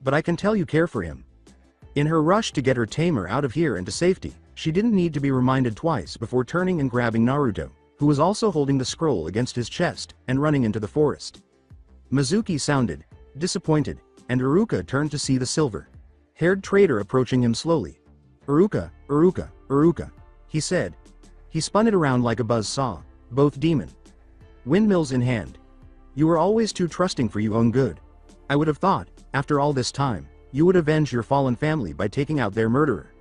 But I can tell you care for him. In her rush to get her tamer out of here and to safety, she didn't need to be reminded twice before turning and grabbing Naruto, who was also holding the scroll against his chest, and running into the forest. Mizuki sounded disappointed, and Iruka turned to see the silver-haired traitor approaching him slowly. Iruka, Iruka, Iruka, he said. He spun it around like a buzz saw, both demon windmills in hand. You were always too trusting for your own good. I would have thought, after all this time, you would avenge your fallen family by taking out their murderer.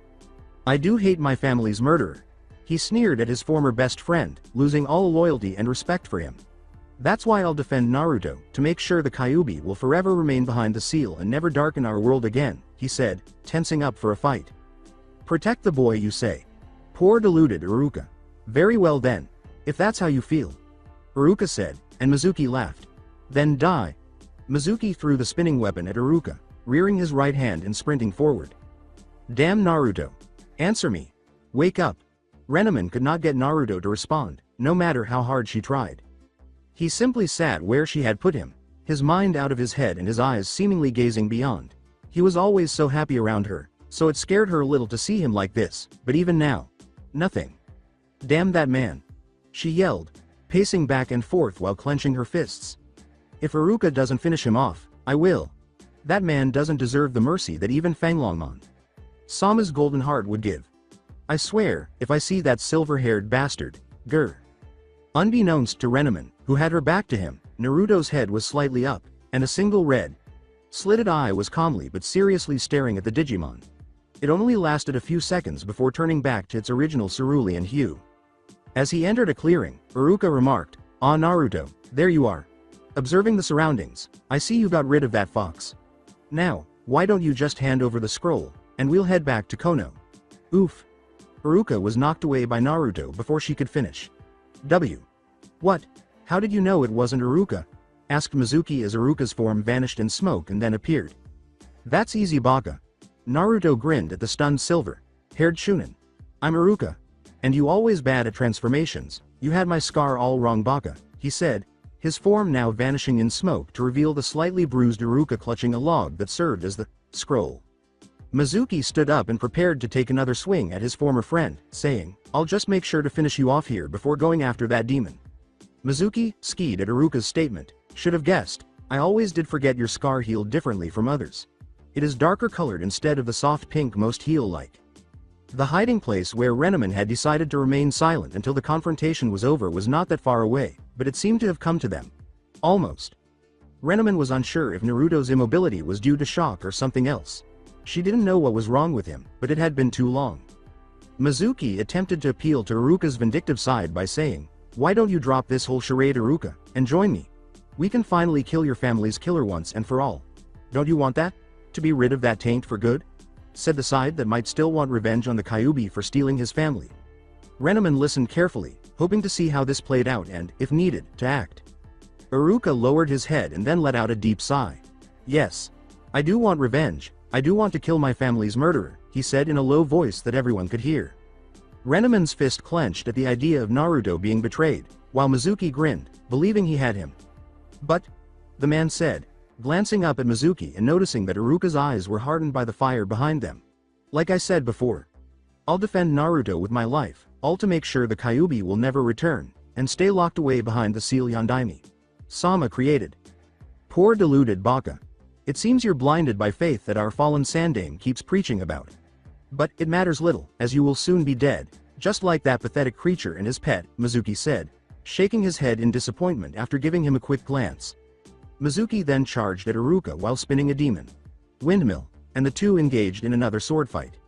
I do hate my family's murderer. He sneered at his former best friend, losing all loyalty and respect for him. That's why I'll defend Naruto, to make sure the Kyuubi will forever remain behind the seal and never darken our world again, he said, tensing up for a fight. Protect the boy, you say? Poor deluded Iruka. Very well then, if that's how you feel. Iruka said, and Mizuki laughed. Then die. Mizuki threw the spinning weapon at Iruka, rearing his right hand and sprinting forward. Damn Naruto. Answer me. Wake up. Renamon could not get Naruto to respond, no matter how hard she tried. He simply sat where she had put him, his mind out of his head and his eyes seemingly gazing beyond. He was always so happy around her, so it scared her a little to see him like this, but even now, nothing. Damn that man. She yelled, pacing back and forth while clenching her fists. If Iruka doesn't finish him off, I will. That man doesn't deserve the mercy that even Fanglongmon Sama's golden heart would give. I swear, if I see that silver-haired bastard, grr. Unbeknownst to Renamon, who had her back to him, Naruto's head was slightly up, and a single red, slitted eye was calmly but seriously staring at the Digimon. It only lasted a few seconds before turning back to its original cerulean hue. As he entered a clearing, Iruka remarked, "Ah Naruto, there you are. Observing the surroundings, I see you got rid of that fox. Now, why don't you just hand over the scroll, and we'll head back to Kono." Oof. Iruka was knocked away by Naruto before she could finish. What? How did you know it wasn't Iruka? Asked Mizuki as Iruka's form vanished in smoke and then appeared. That's easy Baka. Naruto grinned at the stunned silver-haired Chunin. I'm Iruka. And you always bad at transformations, you had my scar all wrong Baka, he said, his form now vanishing in smoke to reveal the slightly bruised Iruka clutching a log that served as the scroll. Mizuki stood up and prepared to take another swing at his former friend, saying, I'll just make sure to finish you off here before going after that demon. Mizuki skied at Iruka's statement. Should have guessed, I always did forget your scar healed differently from others. It is darker colored instead of the soft pink most heal like. The hiding place where Renamon had decided to remain silent until the confrontation was over was not that far away, but it seemed to have come to them. Almost. Renamon was unsure if Naruto's immobility was due to shock or something else. She didn't know what was wrong with him, but it had been too long. Mizuki attempted to appeal to Iruka's vindictive side by saying, why don't you drop this whole charade Iruka, and join me? We can finally kill your family's killer once and for all. Don't you want that? To be rid of that taint for good? Said the side that might still want revenge on the Kyuubi for stealing his family. Renamon listened carefully, hoping to see how this played out and, if needed, to act. Iruka lowered his head and then let out a deep sigh. Yes. I do want revenge. I do want to kill my family's murderer, he said in a low voice that everyone could hear. Renamon's fist clenched at the idea of Naruto being betrayed, while Mizuki grinned, believing he had him. But, the man said, glancing up at Mizuki and noticing that Iruka's eyes were hardened by the fire behind them. Like I said before, I'll defend Naruto with my life, all to make sure the Kyuubi will never return, and stay locked away behind the seal Yondaime Sama created. Poor deluded Baka. It seems you're blinded by faith that our fallen Sandaime keeps preaching about. But it matters little, as you will soon be dead, just like that pathetic creature and his pet, Mizuki said, shaking his head in disappointment after giving him a quick glance. Mizuki then charged at Iruka while spinning a demon windmill, and the two engaged in another sword fight.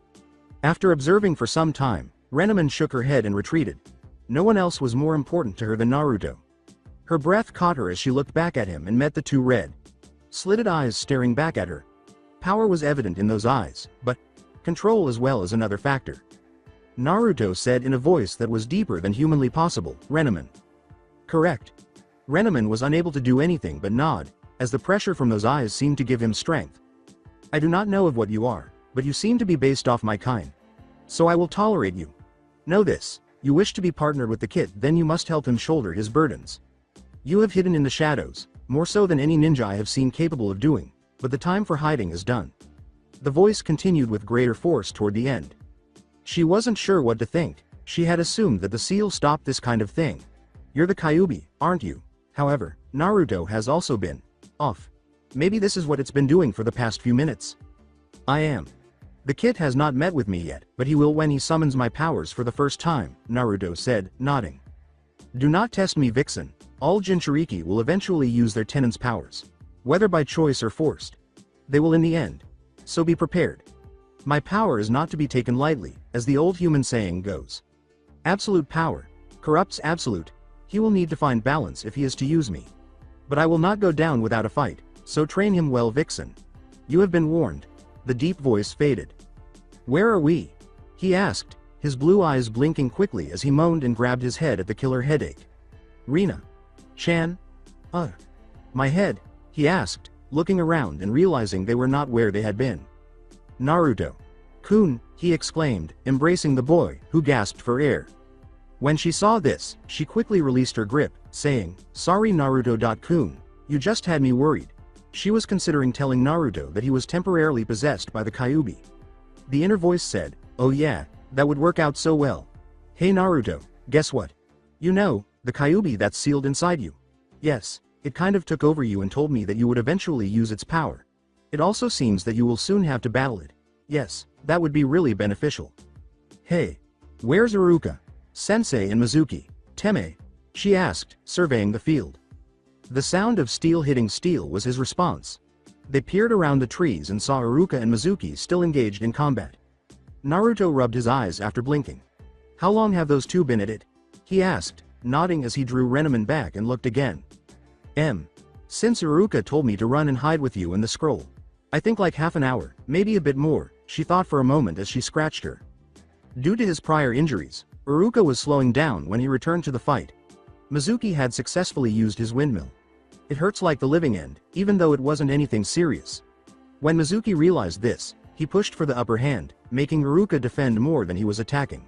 After observing for some time, Renamon shook her head and retreated. No one else was more important to her than Naruto. Her breath caught her as she looked back at him and met the two red, slitted eyes staring back at her. Power was evident in those eyes, but control as well as another factor. Naruto said in a voice that was deeper than humanly possible, Renamon. Correct. Renamon was unable to do anything but nod, as the pressure from those eyes seemed to give him strength. I do not know of what you are, but you seem to be based off my kind. So I will tolerate you. Know this, you wish to be partnered with the kid, then you must help him shoulder his burdens. You have hidden in the shadows, more so than any ninja I have seen capable of doing, but the time for hiding is done. The voice continued with greater force toward the end. She wasn't sure what to think. She had assumed that the seal stopped this kind of thing. You're the Kyuubi, aren't you? However, Naruto has also been off. Maybe this is what it's been doing for the past few minutes. I am. The kid has not met with me yet, but he will when he summons my powers for the first time, Naruto said, nodding. Do not test me, Vixen. All Jinchuriki will eventually use their tenant's powers. Whether by choice or forced. They will in the end. So be prepared. My power is not to be taken lightly, as the old human saying goes. Absolute power corrupts absolute. He will need to find balance if he is to use me. But I will not go down without a fight, so train him well, Vixen. You have been warned. The deep voice faded. Where are we? He asked, his blue eyes blinking quickly as he moaned and grabbed his head at the killer headache. Rina. Chan? My head, he asked, looking around and realizing they were not where they had been. Naruto. Kun, he exclaimed, embracing the boy, who gasped for air. When she saw this, she quickly released her grip, saying, Sorry Naruto. You just had me worried. She was considering telling Naruto that he was temporarily possessed by the Kyuubi. The inner voice said, Oh yeah, that would work out so well. Hey Naruto, guess what? You know, the Kyuubi that's sealed inside you. Yes, it kind of took over you and told me that you would eventually use its power. It also seems that you will soon have to battle it. Yes, that would be really beneficial. Hey, Where's Iruka? Sensei and Mizuki, Teme? She asked, surveying the field. The sound of steel hitting steel was his response. They peered around the trees and saw Iruka and Mizuki still engaged in combat. Naruto rubbed his eyes after blinking. How long have those two been at it? He asked, nodding as he drew Renneman back and looked again. Since Iruka told me to run and hide with you and the scroll. I think like half an hour, maybe a bit more, she thought for a moment as she scratched her. Due to his prior injuries, Iruka was slowing down when he returned to the fight. Mizuki had successfully used his windmill. It hurts like the living end, even though it wasn't anything serious. When Mizuki realized this, he pushed for the upper hand, making Iruka defend more than he was attacking.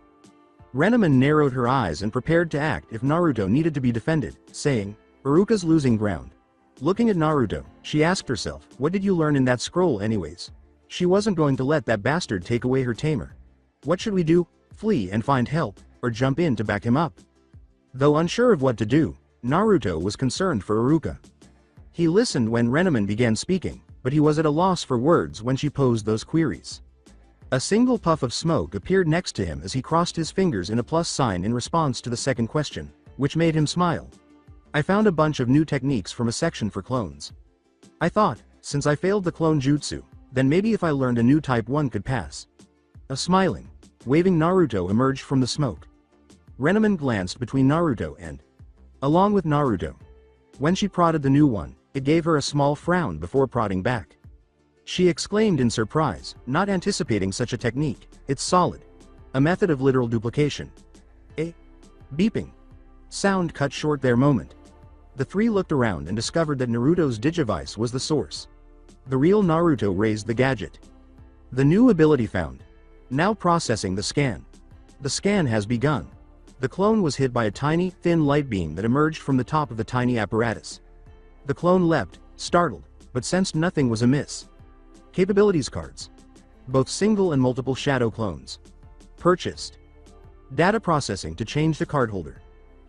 Renneman narrowed her eyes and prepared to act if Naruto needed to be defended, saying, Iruka's losing ground. Looking at Naruto, she asked herself, what did you learn in that scroll anyways? She wasn't going to let that bastard take away her tamer. What should we do? Flee and find help, or jump in to back him up? Though unsure of what to do, Naruto was concerned for Iruka. He listened when Renneman began speaking, but he was at a loss for words when she posed those queries. A single puff of smoke appeared next to him as he crossed his fingers in a plus sign in response to the second question, which made him smile. I found a bunch of new techniques from a section for clones. I thought, since I failed the clone jutsu, then maybe if I learned a new type 1 could pass. A smiling, waving Naruto emerged from the smoke. Renneman glanced between Naruto and, along with Naruto. When she prodded the new one, it gave her a small frown before prodding back. She exclaimed in surprise, not anticipating such a technique, it's solid. A method of literal duplication. A beeping sound cut short their moment. The three looked around and discovered that Naruto's Digivice was the source. The real Naruto raised the gadget. The new ability found. Now processing the scan. The scan has begun. The clone was hit by a tiny, thin light beam that emerged from the top of the tiny apparatus. The clone leapt, startled, but sensed nothing was amiss. Capabilities cards. Both single and multiple shadow clones. Purchased. Data processing to change the cardholder.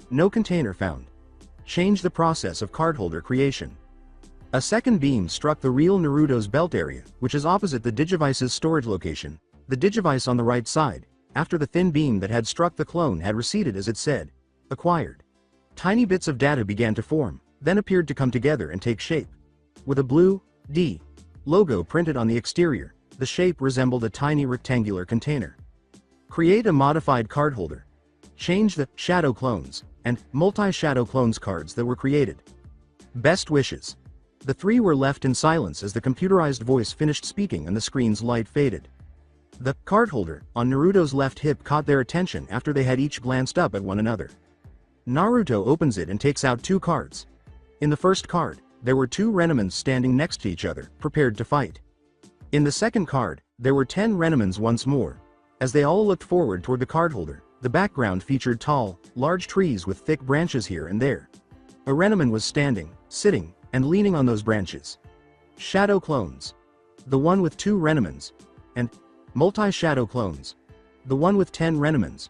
No container found. Change the process of cardholder creation. A second beam struck the real Naruto's belt area, which is opposite the Digivice's storage location, the Digivice on the right side, after the thin beam that had struck the clone had receded as it said, acquired. Tiny bits of data began to form, then appeared to come together and take shape. With a blue, D, logo printed on the exterior, the shape resembled a tiny rectangular container. Create a modified cardholder. Change the shadow clones and multi-shadow clones cards that were created. Best wishes. The three were left in silence as the computerized voice finished speaking and the screen's light faded. The cardholder on Naruto's left hip caught their attention after they had each glanced up at one another. Naruto opens it and takes out two cards. In the first card, there were two Rennemans standing next to each other, prepared to fight. In the second card, there were 10 Rennemans once more. As they all looked forward toward the cardholder, the background featured tall, large trees with thick branches here and there. A Renneman was standing, sitting, and leaning on those branches. Shadow clones. The one with 2 Rennemans. And multi-shadow clones. The one with 10 Rennemans.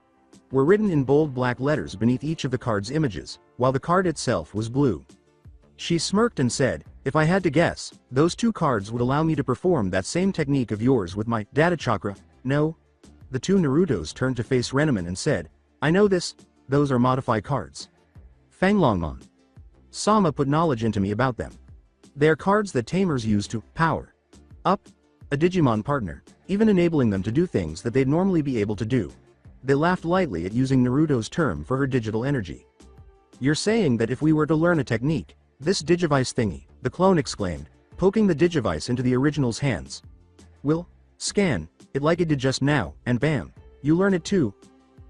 Were written in bold black letters beneath each of the card's images, while the card itself was blue. She smirked and said, if I had to guess, those 2 cards would allow me to perform that same technique of yours with my data chakra. No? The 2 Narutos turned to face Renneman and said, I know this, those are modified cards. Fanglongmon. Sama put knowledge into me about them. They are cards that tamers use to power up a Digimon partner, even enabling them to do things that they'd normally be able to do. They laughed lightly at using Naruto's term for her digital energy. You're saying that if we were to learn a technique, this Digivice thingy, the clone exclaimed, poking the Digivice into the original's hands. Will scan it like it did just now, and bam, you learn it too.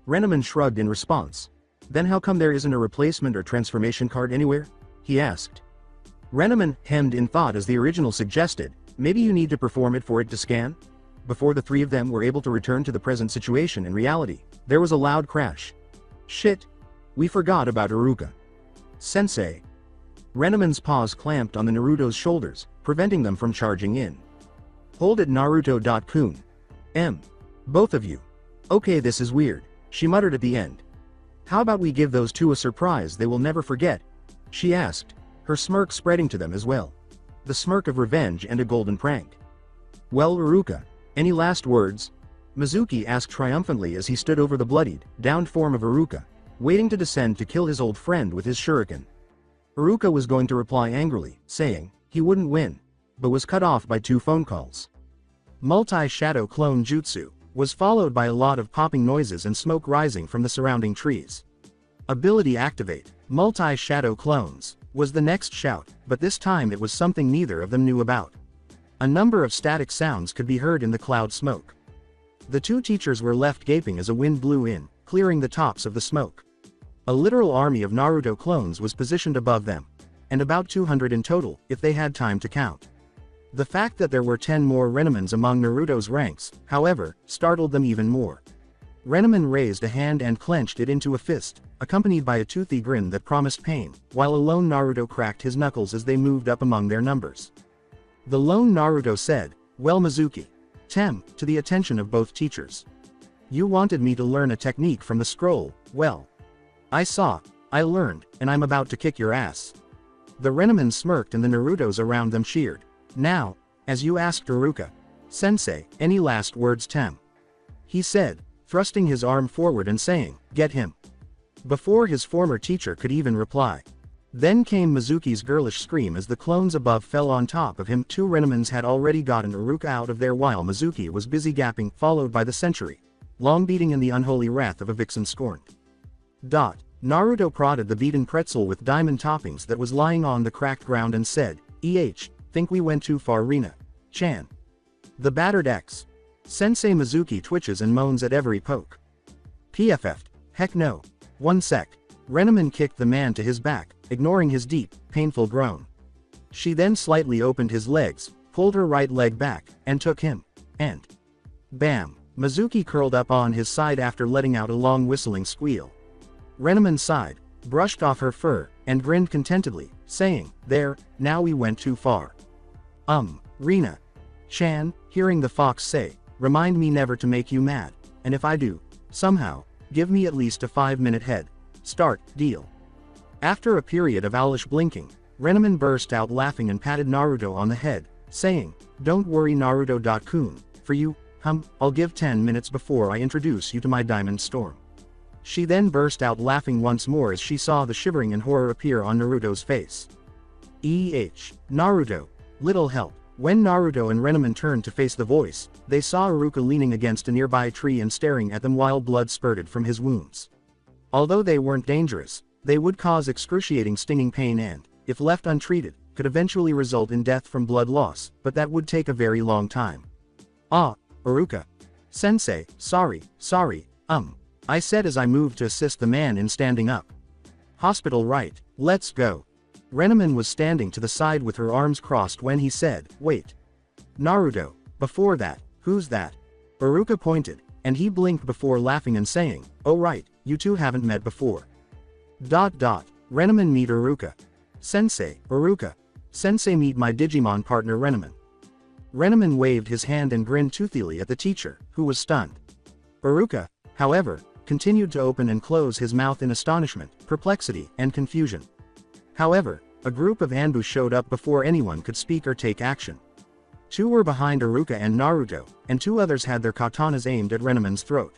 Renneman shrugged in response. Then how come there isn't a replacement or transformation card anywhere? He asked. Renneman hemmed in thought as the original suggested, maybe you need to perform it for it to scan? Before the three of them were able to return to the present situation in reality, there was a loud crash. Shit. We forgot about Iruka. Sensei. Renneman's paws clamped on the Naruto's shoulders, preventing them from charging in. Hold it Naruto.kun. Both of you. Okay, this is weird, she muttered at the end. How about we give those two a surprise they will never forget? She asked, her smirk spreading to them as well. The smirk of revenge and a golden prank. Well, Iruka, any last words? Mizuki asked triumphantly as he stood over the bloodied, downed form of Iruka, waiting to descend to kill his old friend with his shuriken. Iruka was going to reply angrily, saying he wouldn't win, but was cut off by 2 phone calls. Multi-shadow clone jutsu was followed by a lot of popping noises and smoke rising from the surrounding trees. Ability activate, multi-shadow clones, was the next shout, but this time it was something neither of them knew about. A number of static sounds could be heard in the cloud smoke. The 2 teachers were left gaping as a wind blew in, clearing the tops of the smoke. A literal army of Naruto clones was positioned above them, and about 200 in total, if they had time to count. The fact that there were 10 more Renamans among Naruto's ranks, however, startled them even more. Renaman raised a hand and clenched it into a fist, accompanied by a toothy grin that promised pain, while a lone Naruto cracked his knuckles as they moved up among their numbers. The lone Naruto said, "Well, Mizuki." To the attention of both teachers. "You wanted me to learn a technique from the scroll, well. I saw, I learned, and I'm about to kick your ass." The Renaman smirked and the Narutos around them cheered. "Now, as you asked Iruka Sensei, any last words, Tem?" he said, thrusting his arm forward and saying, "Get him." Before his former teacher could even reply. Then came Mizuki's girlish scream as the clones above fell on top of him. 2 Renamans had already gotten Iruka out of there while Mizuki was busy gapping, followed by the century long beating in the unholy wrath of a vixen scorned. Naruto prodded the beaten pretzel with diamond toppings that was lying on the cracked ground and said, think we went too far, Rina-chan." The battered X. Sensei Mizuki twitches and moans at every poke. PFF'd, heck no. 1 sec. Renaman kicked the man to his back, ignoring his deep, painful groan. She then slightly opened his legs, pulled her right leg back, and took him. And bam! Mizuki curled up on his side after letting out a long whistling squeal. Renaman sighed, brushed off her fur, and grinned contentedly, saying, "There, now we went too far." Rina-chan, hearing the fox say, "Remind me never to make you mad, and if I do, somehow, give me at least a 5-minute head start, deal." After a period of owlish blinking, Renaman burst out laughing and patted Naruto on the head, saying, "Don't worry, Naruto-kun, for you, I'll give 10 minutes before I introduce you to my diamond storm." She then burst out laughing once more as she saw the shivering and horror appear on Naruto's face. Naruto, little help. When Naruto and Renaman turned to face the voice, they saw Iruka leaning against a nearby tree and staring at them while blood spurted from his wounds. Although they weren't dangerous, they would cause excruciating stinging pain and, if left untreated, could eventually result in death from blood loss, but that would take a very long time. Iruka Sensei, sorry, I said as I moved to assist the man in standing up. Hospital, right, let's go. Renaman was standing to the side with her arms crossed when he said, "Wait. Naruto, before that, who's that?" Iruka pointed, and he blinked before laughing and saying, "Oh right, you two haven't met before." Renaman meet Iruka Sensei, Iruka Sensei meet my Digimon partner Renaman. Renaman waved his hand and grinned toothily at the teacher, who was stunned. Iruka, however, continued to open and close his mouth in astonishment, perplexity, and confusion. However, a group of Anbu showed up before anyone could speak or take action. 2 were behind Iruka and Naruto, and 2 others had their katanas aimed at Renaman's throat.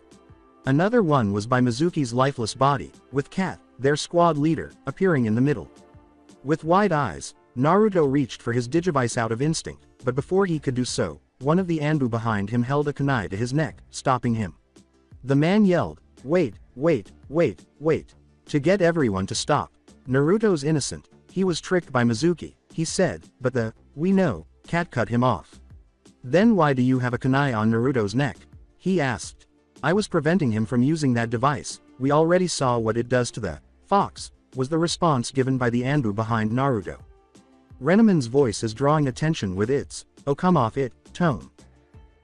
Another one was by Mizuki's lifeless body, with Kat, their squad leader, appearing in the middle. With wide eyes, Naruto reached for his digivice out of instinct, but before he could do so, one of the Anbu behind him held a kunai to his neck, stopping him. The man yelled, wait, to get everyone to stop. Naruto's innocent, he was tricked by Mizuki, he said, but we know, Kat cut him off. Then why do you have a kunai on Naruto's neck? He asked. I was preventing him from using that device, we already saw what it does to the fox, was the response given by the Anbu behind Naruto. Renaman's voice is drawing attention with its, oh come off it, tone.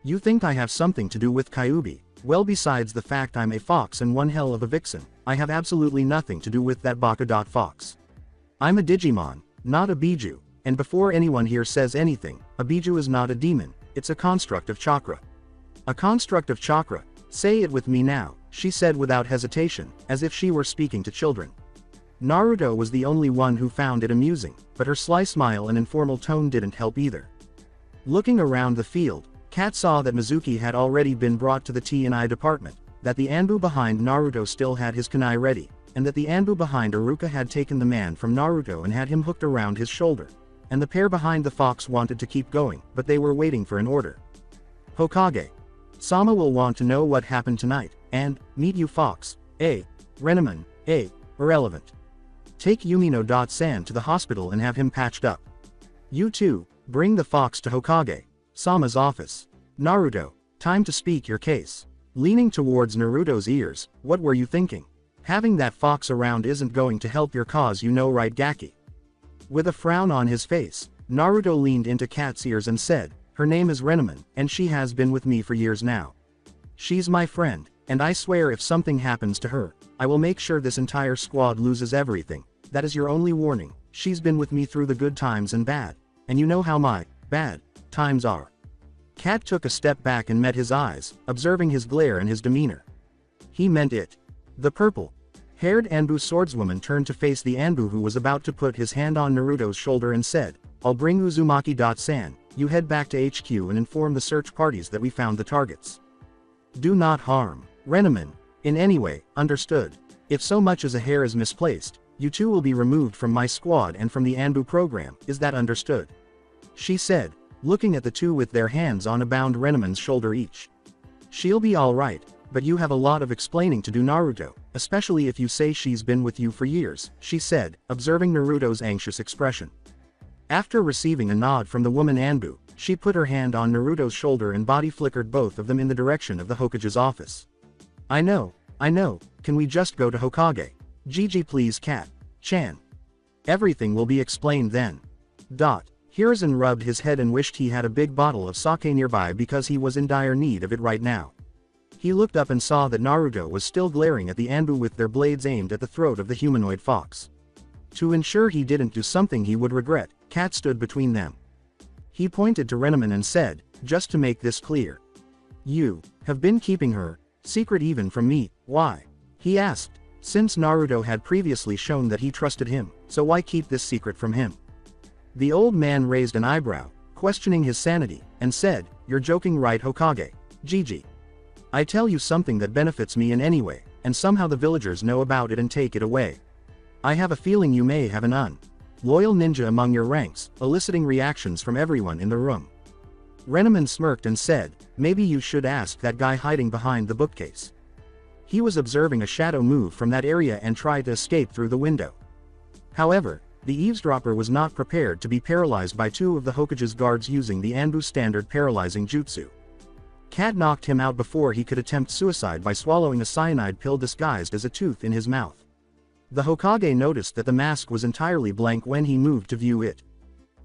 You think I have something to do with Kyuubi? Well, besides the fact I'm a fox and one hell of a vixen, I have absolutely nothing to do with that baka. Fox. I'm a Digimon, not a Biju, and before anyone here says anything, a Biju is not a demon, it's a construct of chakra. A construct of chakra, say it with me now, she said without hesitation, as if she were speaking to children. Naruto was the only one who found it amusing, but her sly smile and informal tone didn't help either. Looking around the field, Kat saw that Mizuki had already been brought to the T&I department, that the Anbu behind Naruto still had his kunai ready, and that the Anbu behind Iruka had taken the man from Naruto and had him hooked around his shoulder. And the pair behind the fox wanted to keep going, but they were waiting for an order. Hokage. Sama will want to know what happened tonight, and, meet you fox, Renamon, irrelevant. Take Yumino.san to the hospital and have him patched up. You two, bring the fox to Hokage Sama's office. Naruto, time to speak your case. Leaning towards Naruto's ears, what were you thinking? Having that fox around isn't going to help your cause, you know, right, Gaki? With a frown on his face, Naruto leaned into Kat's ears and said, her name is Renamon, and she has been with me for years now. She's my friend, and I swear if something happens to her, I will make sure this entire squad loses everything. That is your only warning. She's been with me through the good times and bad, and you know how my bad times are. Kat took a step back and met his eyes, observing his glare and his demeanor. He meant it. The purple-haired Anbu swordswoman turned to face the Anbu who was about to put his hand on Naruto's shoulder and said, I'll bring Uzumaki.san, you head back to HQ and inform the search parties that we found the targets. Do not harm Renamon in any way, understood? If so much as a hair is misplaced, you two will be removed from my squad and from the Anbu program, is that understood? She said, looking at the two with their hands on a bound Renamon's shoulder each. She'll be alright, but you have a lot of explaining to do, Naruto, especially if you say she's been with you for years, she said, observing Naruto's anxious expression. After receiving a nod from the woman Anbu, she put her hand on Naruto's shoulder and body flickered both of them in the direction of the Hokage's office. I know, can we just go to Hokage? Gigi please Kat-chan. Everything will be explained then. Hiruzen rubbed his head and wished he had a big bottle of sake nearby because he was in dire need of it right now. He looked up and saw that Naruto was still glaring at the Anbu with their blades aimed at the throat of the humanoid fox. To ensure he didn't do something he would regret, Kat stood between them. He pointed to Renamon and said, just to make this clear. You have been keeping her secret even from me, why? He asked, since Naruto had previously shown that he trusted him, so why keep this secret from him? The old man raised an eyebrow, questioning his sanity, and said, you're joking right, Hokage? Gigi. I tell you something that benefits me in any way, and somehow the villagers know about it and take it away. I have a feeling you may have an loyal ninja among your ranks, eliciting reactions from everyone in the room. Renamon smirked and said, maybe you should ask that guy hiding behind the bookcase. He was observing a shadow move from that area and tried to escape through the window. However, the eavesdropper was not prepared to be paralyzed by two of the Hokage's guards using the Anbu standard paralyzing jutsu. Kat knocked him out before he could attempt suicide by swallowing a cyanide pill disguised as a tooth in his mouth. The Hokage noticed that the mask was entirely blank when he moved to view it.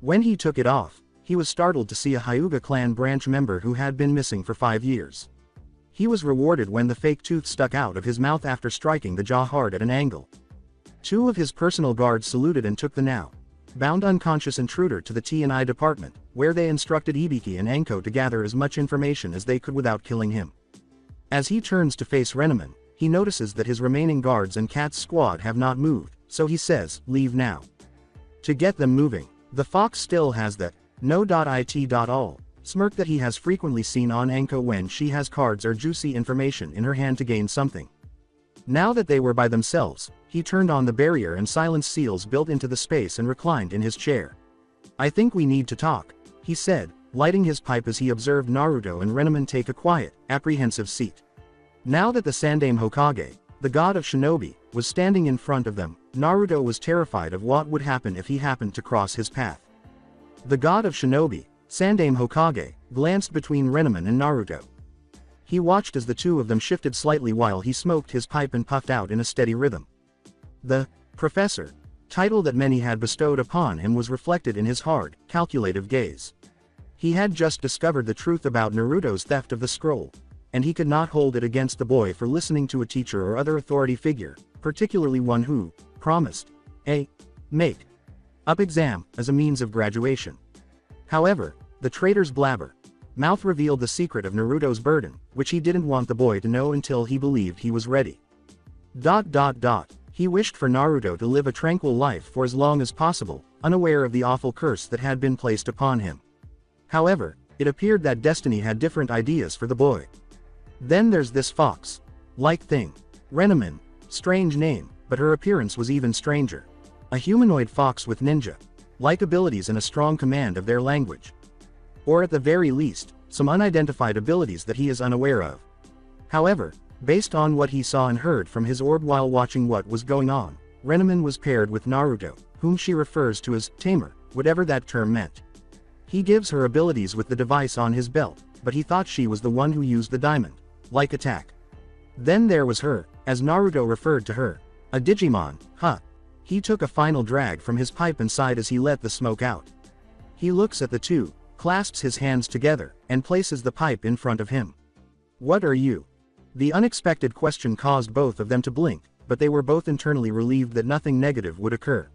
When he took it off, he was startled to see a Hyuga clan branch member who had been missing for 5 years. He was rewarded when the fake tooth stuck out of his mouth after striking the jaw hard at an angle. Two of his personal guards saluted and took the now bound unconscious intruder to the T&I department, where they instructed Ibiki and Anko to gather as much information as they could without killing him. As he turns to face Renamon, he notices that his remaining guards and Kat's squad have not moved, so he says, leave now. To get them moving, the fox still has that no.it.all smirk that he has frequently seen on Anko when she has cards or juicy information in her hand to gain something. Now that they were by themselves, he turned on the barrier and silence seals built into the space and reclined in his chair. I think we need to talk, he said, lighting his pipe as he observed Naruto and Renamon take a quiet, apprehensive seat. Now that the Sandaime Hokage, the god of shinobi, was standing in front of them, Naruto was terrified of what would happen if he happened to cross his path. The god of shinobi, Sandaime Hokage, glanced between Renamon and Naruto. He watched as the two of them shifted slightly while he smoked his pipe and puffed out in a steady rhythm. The professor title that many had bestowed upon him was reflected in his hard, calculative gaze. He had just discovered the truth about Naruto's theft of the scroll, and he could not hold it against the boy for listening to a teacher or other authority figure, particularly one who promised a make up exam as a means of graduation. However, the traitor's blabber mouth revealed the secret of Naruto's burden, which he didn't want the boy to know until he believed he was ready. He wished for Naruto to live a tranquil life for as long as possible, unaware of the awful curse that had been placed upon him. However, It appeared that destiny had different ideas for the boy. Then there's this fox-like thing. Renamin. Strange name, but her appearance was even stranger. A humanoid fox with ninja-like abilities and a strong command of their language. Or at the very least, some unidentified abilities that he is unaware of. However, based on what he saw and heard from his orb while watching what was going on, Renamin was paired with Naruto, whom she refers to as tamer, whatever that term meant. He gives her abilities with the device on his belt, but he thought she was the one who used the diamond-like attack. Then there was her, as Naruto referred to her. A Digimon, huh? He took a final drag from his pipe and sighed as he let the smoke out. He looks at the two, clasps his hands together, and places the pipe in front of him. What are you? The unexpected question caused both of them to blink, but they were both internally relieved that nothing negative would occur.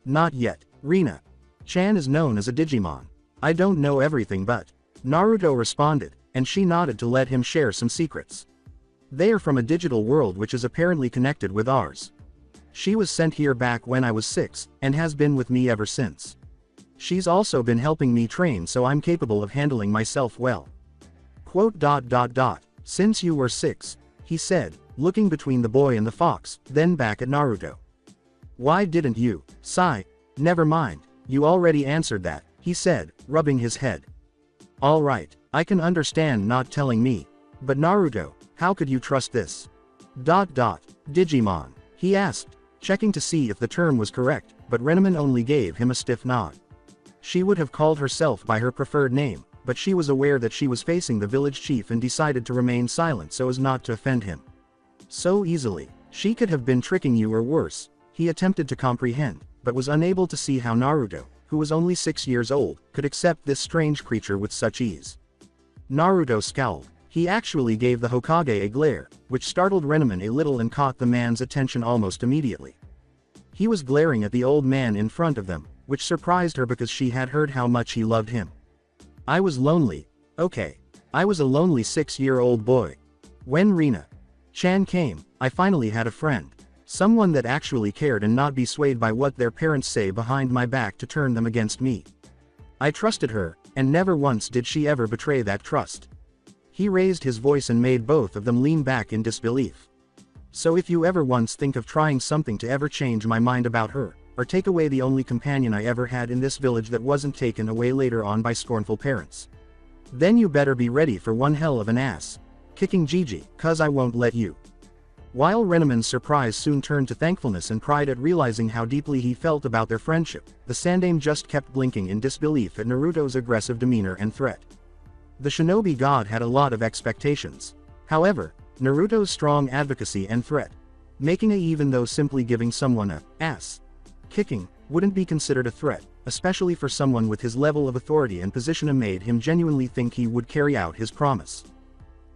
Not yet. Rina-chan is known as a Digimon. I don't know everything but. Naruto responded, and she nodded to let him share some secrets. They are from a digital world which is apparently connected with ours. She was sent here back when I was 6, and has been with me ever since. She's also been helping me train so I'm capable of handling myself well. Since you were 6, he said, looking between the boy and the fox, then back at Naruto. Why didn't you? Sigh. Never mind, you already answered that, he said, rubbing his head. Alright, I can understand not telling me. But Naruto, how could you trust this? Digimon, he asked, checking to see if the term was correct, but Renamin only gave him a stiff nod. She would have called herself by her preferred name, but she was aware that she was facing the village chief and decided to remain silent so as not to offend him. So easily, she could have been tricking you or worse, he attempted to comprehend, but was unable to see how Naruto, who was only 6 years old, could accept this strange creature with such ease. Naruto scowled. He actually gave the Hokage a glare, which startled Renamin a little and caught the man's attention almost immediately. He was glaring at the old man in front of them, which surprised her because she had heard how much he loved him. I was lonely. Okay. I was a lonely 6-year-old boy. When Rina-chan came, I finally had a friend. Someone that actually cared and not be swayed by what their parents say behind my back to turn them against me. I trusted her, and never once did she ever betray that trust. He raised his voice and made both of them lean back in disbelief. So if you ever once think of trying something to ever change my mind about her, or take away the only companion I ever had in this village that wasn't taken away later on by scornful parents, then you better be ready for one hell of an ass-kicking Gigi, 'cause I won't let you. While Renamin's surprise soon turned to thankfulness and pride at realizing how deeply he felt about their friendship, the Sandaime just kept blinking in disbelief at Naruto's aggressive demeanor and threat. The shinobi god had a lot of expectations. However, Naruto's strong advocacy and threat, making even though simply giving someone a ass-kicking wouldn't be considered a threat, especially for someone with his level of authority and position, made him genuinely think he would carry out his promise.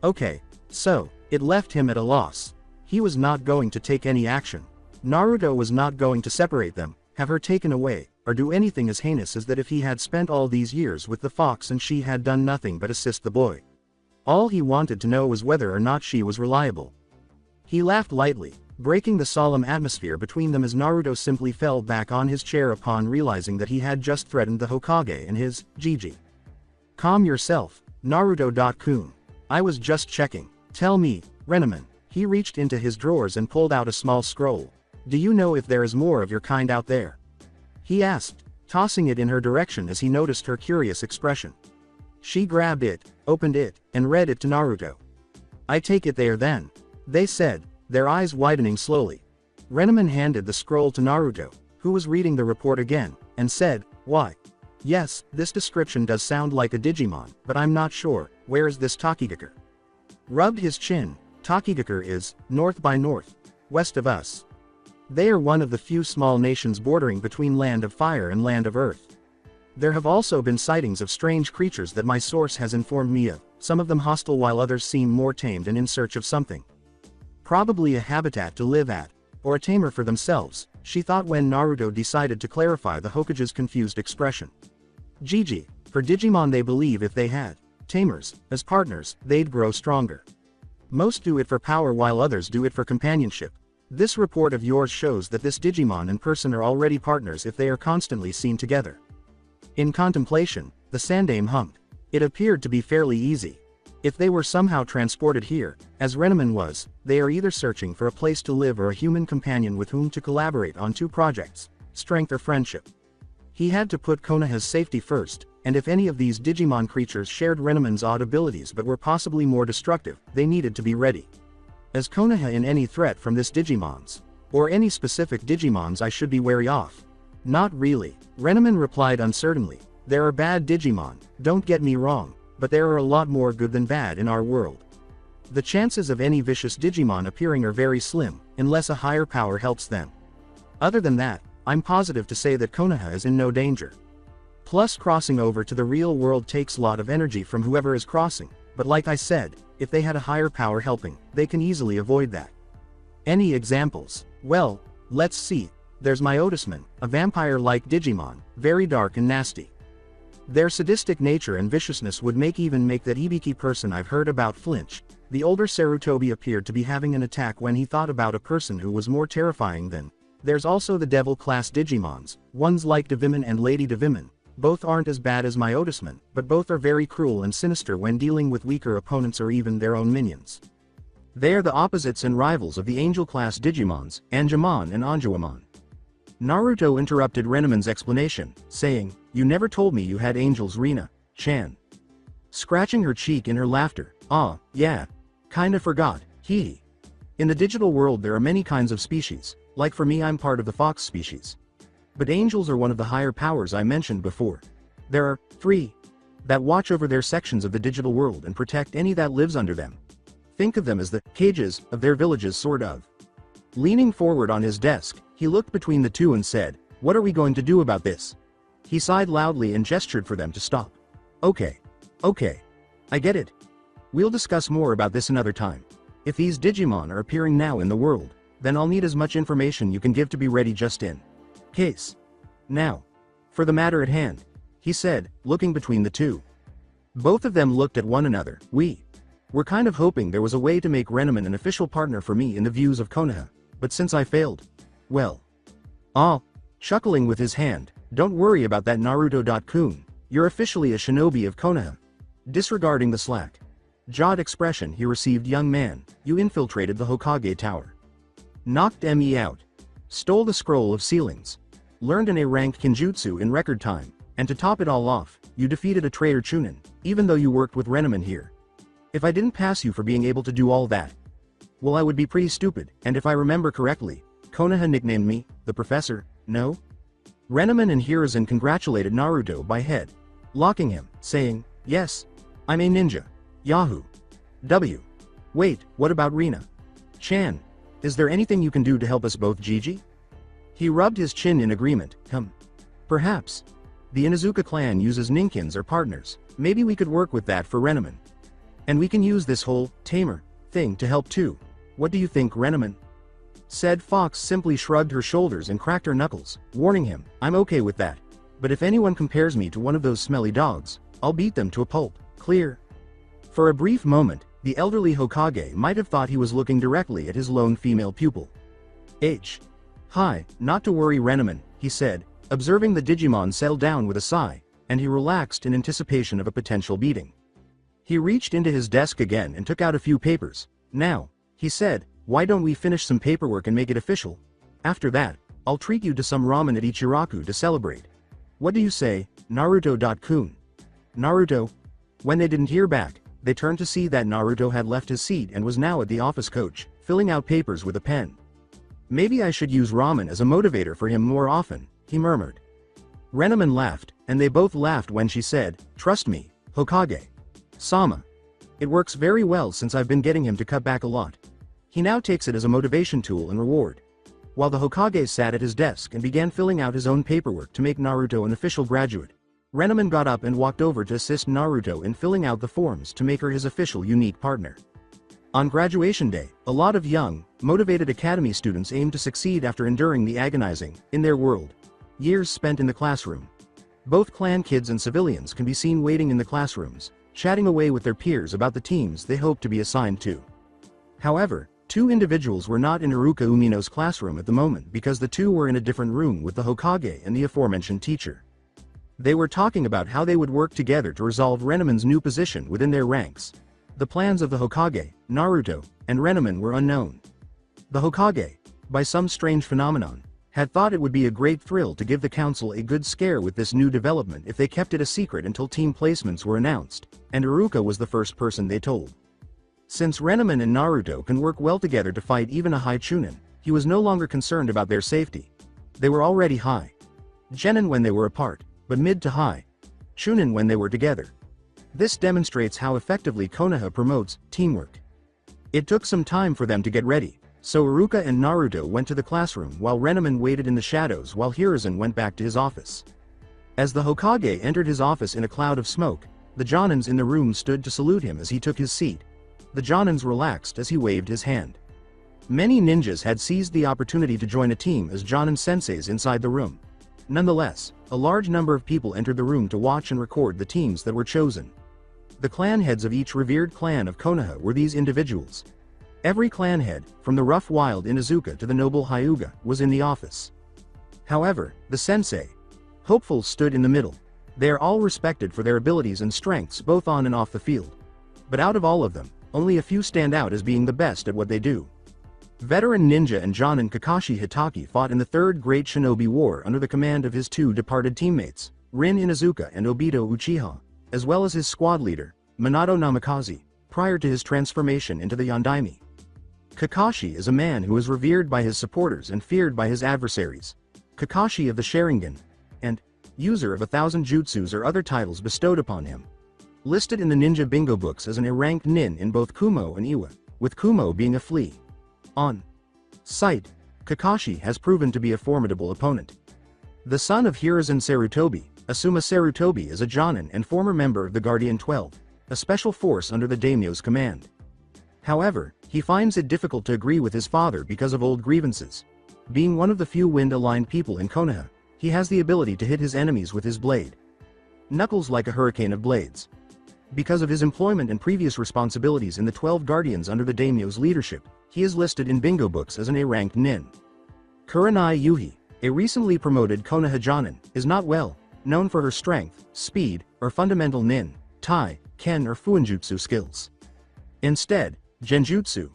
Okay, so, it left him at a loss. He was not going to take any action. Naruto was not going to separate them, have her taken away, or do anything as heinous as that if he had spent all these years with the fox and she had done nothing but assist the boy. All he wanted to know was whether or not she was reliable. He laughed lightly, breaking the solemn atmosphere between them as Naruto simply fell back on his chair upon realizing that he had just threatened the Hokage and his Gigi. Calm yourself, Naruto-kun. I was just checking. Tell me, Renamin. He reached into his drawers and pulled out a small scroll. Do you know if there is more of your kind out there? He asked, tossing it in her direction as he noticed her curious expression. She grabbed it, opened it, and read it to Naruto. I take it there then. They said, their eyes widening slowly. Renamin handed the scroll to Naruto, who was reading the report again, and said, why? Yes, this description does sound like a Digimon, but I'm not sure. Where is this Tokigakure? Rubbed his chin. Tokigakure is, north by north, west of us. They are one of the few small nations bordering between Land of Fire and Land of Earth. There have also been sightings of strange creatures that my source has informed me of, some of them hostile while others seem more tamed and in search of something. Probably a habitat to live at, or a tamer for themselves, she thought when Naruto decided to clarify the Hokage's confused expression. Gigi, for Digimon they believe if they had tamers as partners, they'd grow stronger. Most do it for power while others do it for companionship. This report of yours shows that this Digimon and person are already partners if they are constantly seen together. In contemplation, the Sandaime hummed. It appeared to be fairly easy. If they were somehow transported here, as Renaman was, they are either searching for a place to live or a human companion with whom to collaborate on 2 projects, strength or friendship. He had to put Konoha's safety first, and if any of these Digimon creatures shared Renaman's odd abilities but were possibly more destructive, they needed to be ready. Is Konoha in any threat from this Digimons? Or any specific Digimons I should be wary of? Not really, Renaman replied uncertainly. There are bad Digimon, don't get me wrong, but there are a lot more good than bad in our world. The chances of any vicious Digimon appearing are very slim, unless a higher power helps them. Other than that, I'm positive to say that Konoha is in no danger. Plus, crossing over to the real world takes a lot of energy from whoever is crossing, but like I said, if they had a higher power helping, they can easily avoid that. Any examples? Well, let's see. There's Myotisman, a vampire-like Digimon, very dark and nasty. Their sadistic nature and viciousness would make that Ibiki person I've heard about flinch. The older Sarutobi appeared to be having an attack when he thought about a person who was more terrifying than. There's also the devil-class Digimons, ones like Deviman and Lady Deviman. Both aren't as bad as Myotisman, but both are very cruel and sinister when dealing with weaker opponents or even their own minions. They are the opposites and rivals of the angel-class Digimons, Angemon and Anjuamon. Naruto interrupted Renaman's explanation, saying, "You never told me you had angels, Rina-chan." Scratching her cheek in her laughter, yeah. Kinda forgot, hee. In the digital world there are many kinds of species, like for me I'm part of the fox species. But angels are one of the higher powers I mentioned before. There are 3 that watch over their sections of the digital world and protect any that lives under them. Think of them as the cages of their villages, sort of. Leaning forward on his desk, he looked between the 2 and said, "What are we going to do about this?" He sighed loudly and gestured for them to stop. Okay. I get it. We'll discuss more about this another time. If these Digimon are appearing now in the world, then I'll need as much information you can give to be ready just in case. Now, for the matter at hand, he said, looking between the 2. Both of them looked at one another. We were kind of hoping there was a way to make Renaman an official partner for me in the views of Konoha, but since I failed, well. Chuckling with his hand, don't worry about that, Naruto-kun. You're officially a shinobi of Konoha. Disregarding the slack-jawed expression he received, young man, you infiltrated the Hokage Tower. Knocked me out. Stole the scroll of ceilings. Learned an A-ranked Kinjutsu in record time, and to top it all off, you defeated a traitor Chunin, even though you worked with Renaman here. If I didn't pass you for being able to do all that, well, I would be pretty stupid, and if I remember correctly, Konoha nicknamed me, the Professor, no? Renaman and Hiruzen congratulated Naruto by head locking him, saying, "Yes, I'm a ninja. Yahoo! W. Wait, what about Rina-chan? Is there anything you can do to help us both, Gigi?" He rubbed his chin in agreement. Perhaps. The Inuzuka clan uses Ninkins or partners. Maybe we could work with that for Renaman. And we can use this whole tamer thing to help too. What do you think, Renaman? Said Fox simply shrugged her shoulders and cracked her knuckles, warning him, "I'm okay with that. But if anyone compares me to one of those smelly dogs, I'll beat them to a pulp, clear?" For a brief moment, the elderly Hokage might have thought he was looking directly at his lone female pupil. Hi, not to worry, Renaman, he said, observing the Digimon settle down with a sigh, and he relaxed in anticipation of a potential beating. He reached into his desk again and took out a few papers. "Now," he said, "why don't we finish some paperwork and make it official? After that, I'll treat you to some ramen at Ichiraku to celebrate. What do you say, Naruto-kun?" Naruto. When they didn't hear back, they turned to see that Naruto had left his seat and was now at the office coach, filling out papers with a pen. "Maybe I should use ramen as a motivator for him more often," he murmured. Renaman laughed, and they both laughed when she said, "Trust me, Hokage-sama. It works very well since I've been getting him to cut back a lot. He now takes it as a motivation tool and reward." While the Hokage sat at his desk and began filling out his own paperwork to make Naruto an official graduate, Renaman got up and walked over to assist Naruto in filling out the forms to make her his official unique partner. On graduation day, a lot of young, motivated academy students aim to succeed after enduring the agonizing, in their world, years spent in the classroom. Both clan kids and civilians can be seen waiting in the classrooms, chatting away with their peers about the teams they hope to be assigned to. However, 2 individuals were not in Iruka Umino's classroom at the moment because the 2 were in a different room with the Hokage and the aforementioned teacher. They were talking about how they would work together to resolve Renemon's new position within their ranks. The plans of the Hokage, Naruto, and Renemon were unknown. The Hokage, by some strange phenomenon, had thought it would be a great thrill to give the council a good scare with this new development if they kept it a secret until team placements were announced, and Iruka was the first person they told. Since Renemon and Naruto can work well together to fight even a high Chunin, he was no longer concerned about their safety. They were already high Genin when they were apart, but mid to high Chunin when they were together. This demonstrates how effectively Konoha promotes teamwork. It took some time for them to get ready, so Iruka and Naruto went to the classroom while Renemon waited in the shadows while Hiruzen went back to his office. As the Hokage entered his office in a cloud of smoke, the Jonins in the room stood to salute him as he took his seat. The Jonins relaxed as he waved his hand. Many ninjas had seized the opportunity to join a team as Jonin senseis inside the room. Nonetheless, a large number of people entered the room to watch and record the teams that were chosen. The clan heads of each revered clan of Konoha were these individuals. Every clan head, from the rough wild Inuzuka to the noble Hyuga, was in the office. However, the sensei hopefuls stood in the middle. They are all respected for their abilities and strengths both on and off the field. But out of all of them, only a few stand out as being the best at what they do. Veteran ninja and Jonin Kakashi Hitaki fought in the Third Great Shinobi War under the command of his two departed teammates, Rin Inuzuka and Obito Uchiha, as well as his squad leader, Minato Namikaze, prior to his transformation into the Yondaime. Kakashi is a man who is revered by his supporters and feared by his adversaries. Kakashi of the Sharingan, and user of 1,000 jutsus or other titles bestowed upon him. Listed in the ninja bingo books as an ranked nin in both Kumo and Iwa, with Kumo being a flea. On sight, Kakashi has proven to be a formidable opponent. The son of Hiruzen Sarutobi, Asuma Sarutobi is a Jonin and former member of the Guardian 12, a special force under the daimyo's command. However, he finds it difficult to agree with his father because of old grievances. Being one of the few wind-aligned people in Konoha, he has the ability to hit his enemies with his blade. Knuckles like a hurricane of blades. Because of his employment and previous responsibilities in the 12 Guardians under the daimyo's leadership, he is listed in bingo books as an A-ranked nin. Kurenai Yuhi, a recently promoted Konoha Jonin, is not well known for her strength, speed, or fundamental nin, tai, ken or fuinjutsu skills. Instead, Genjutsu.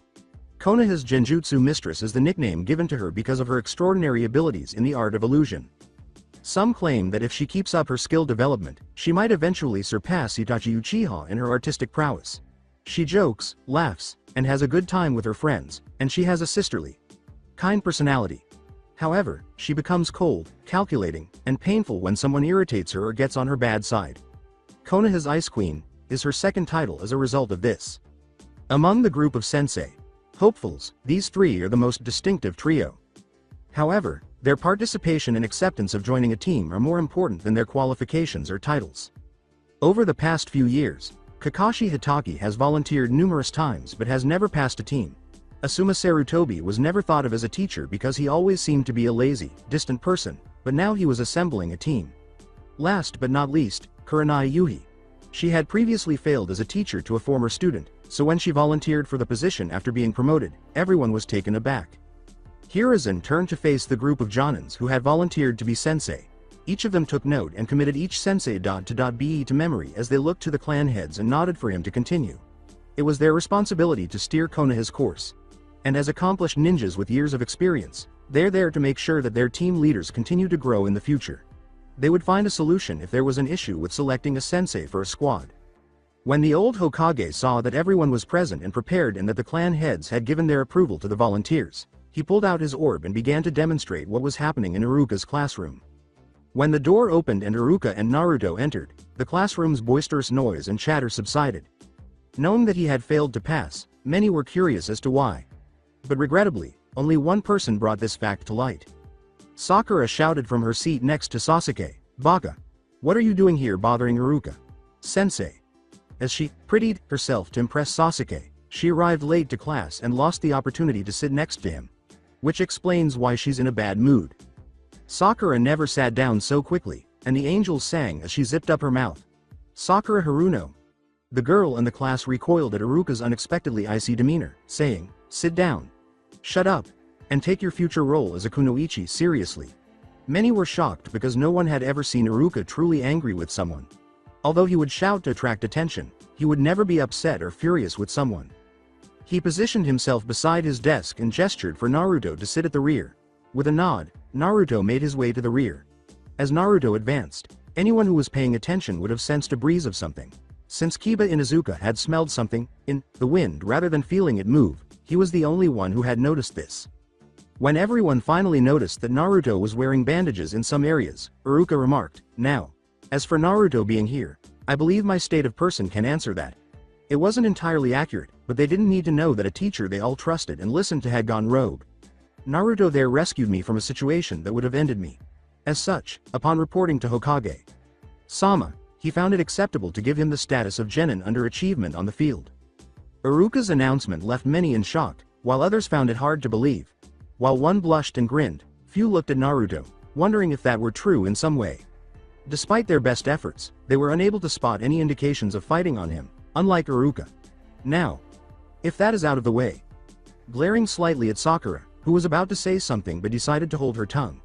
Konoha's Genjutsu mistress is the nickname given to her because of her extraordinary abilities in the art of illusion. Some claim that if she keeps up her skill development, she might eventually surpass Itachi Uchiha in her artistic prowess. She jokes, laughs, and has a good time with her friends, and she has a sisterly, kind personality. However, she becomes cold, calculating, and painful when someone irritates her or gets on her bad side. Konoha's Ice Queen is her second title as a result of this. Among the group of sensei hopefuls, these three are the most distinctive trio. However, their participation and acceptance of joining a team are more important than their qualifications or titles. Over the past few years, Kakashi Hitaki has volunteered numerous times but has never passed a team. Asuma Sarutobi was never thought of as a teacher because he always seemed to be a lazy, distant person, but now he was assembling a team. Last but not least, Kurenai Yuhi. She had previously failed as a teacher to a former student, so when she volunteered for the position after being promoted, everyone was taken aback. Hiruzen turned to face the group of Jonins who had volunteered to be sensei. Each of them took note and committed each sensei be to memory as they looked to the clan heads and nodded for him to continue. It was their responsibility to steer Konoha's course. And as accomplished ninjas with years of experience, they're there to make sure that their team leaders continue to grow in the future. They would find a solution if there was an issue with selecting a sensei for a squad. When the old Hokage saw that everyone was present and prepared and that the clan heads had given their approval to the volunteers, he pulled out his orb and began to demonstrate what was happening in Iruka's classroom. When the door opened and Iruka and Naruto entered, the classroom's boisterous noise and chatter subsided. Knowing that he had failed to pass, many were curious as to why. But regrettably, only one person brought this fact to light. Sakura shouted from her seat next to Sasuke, "Baka! What are you doing here bothering Iruka? Sensei!" As she prettied herself to impress Sasuke, she arrived late to class and lost the opportunity to sit next to him. Which explains why she's in a bad mood. Sakura never sat down so quickly, and the angels sang as she zipped up her mouth. "Sakura Haruno!" The girl in the class recoiled at Iruka's unexpectedly icy demeanor, saying, "Sit down. Shut up, and take your future role as a kunoichi seriously." Many were shocked because no one had ever seen Iruka truly angry with someone. Although he would shout to attract attention, he would never be upset or furious with someone. He positioned himself beside his desk and gestured for Naruto to sit at the rear. With a nod, Naruto made his way to the rear. As Naruto advanced, anyone who was paying attention would have sensed a breeze of something. Since Kiba Inuzuka had smelled something in the wind rather than feeling it move, he was the only one who had noticed this. When everyone finally noticed that Naruto was wearing bandages in some areas, Iruka remarked, "Now, as for Naruto being here, I believe my state of person can answer that." It wasn't entirely accurate, but they didn't need to know that a teacher they all trusted and listened to had gone rogue. Naruto there rescued me from a situation that would have ended me. As such, upon reporting to Hokage Sama, he found it acceptable to give him the status of genin under achievement on the field. Iruka's announcement left many in shock, while others found it hard to believe. While one blushed and grinned, few looked at Naruto, wondering if that were true in some way. Despite their best efforts, they were unable to spot any indications of fighting on him, unlike Iruka. Now, if that is out of the way. Glaring slightly at Sakura, who was about to say something but decided to hold her tongue.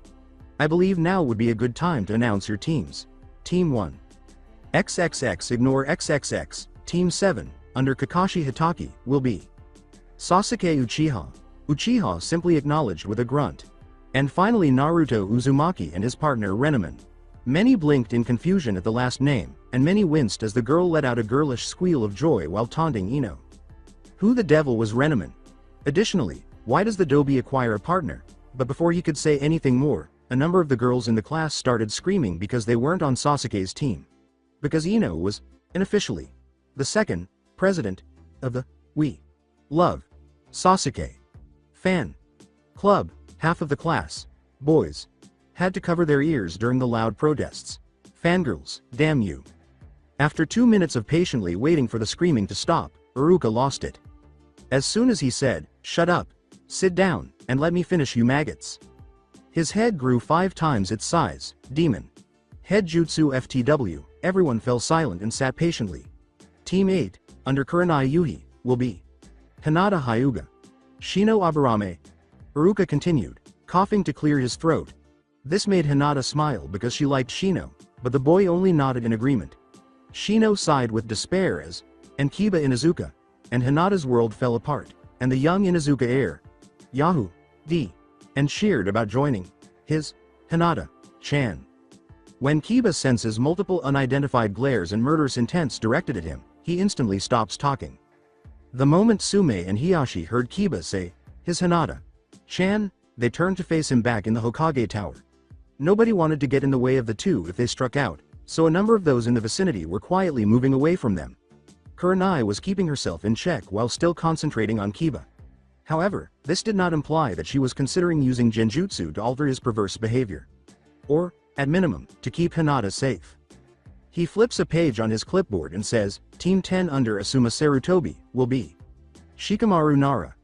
I believe now would be a good time to announce your teams. Team 1. XXX ignore XXX, Team 7, under Kakashi Hitaki, will be Sasuke Uchiha. Uchiha simply acknowledged with a grunt. And finally Naruto Uzumaki and his partner Renamon. Many blinked in confusion at the last name, and many winced as the girl let out a girlish squeal of joy while taunting Ino. Who the devil was Renamon? Additionally, why does the Dobi acquire a partner? But before he could say anything more, a number of the girls in the class started screaming because they weren't on Sasuke's team. Because Ino was, unofficially, the second president of the We Love Sasuke fan club. Half of the class, boys, had to cover their ears during the loud protests. Fangirls, damn you. After 2 minutes of patiently waiting for the screaming to stop, Iruka lost it. As soon as he said, "Shut up, sit down, and let me finish you maggots," his head grew 5 times its size. Demon Head Jutsu FTW, everyone fell silent and sat patiently. Team 8, under Kurenai Yuhi, will be Hinata Hyuga. Shino Aburame. Iruka continued, coughing to clear his throat. This made Hinata smile because she liked Shino, but the boy only nodded in agreement. Shino sighed with despair as, and Kiba Inuzuka, and Hinata's world fell apart, and the young Inuzuka heir, Yahoo, D, and cheered about joining his Hinata-chan. When Kiba senses multiple unidentified glares and murderous intents directed at him, he instantly stops talking. The moment Sume and Hiyashi heard Kiba say, his Hinata-chan, they turned to face him back in the Hokage Tower. Nobody wanted to get in the way of the two if they struck out, so a number of those in the vicinity were quietly moving away from them. Kurenai was keeping herself in check while still concentrating on Kiba. However, this did not imply that she was considering using genjutsu to alter his perverse behavior. Or, at minimum, to keep Hinata safe. He flips a page on his clipboard and says, Team 10 under Asuma Sarutobi, will be Shikamaru Nara.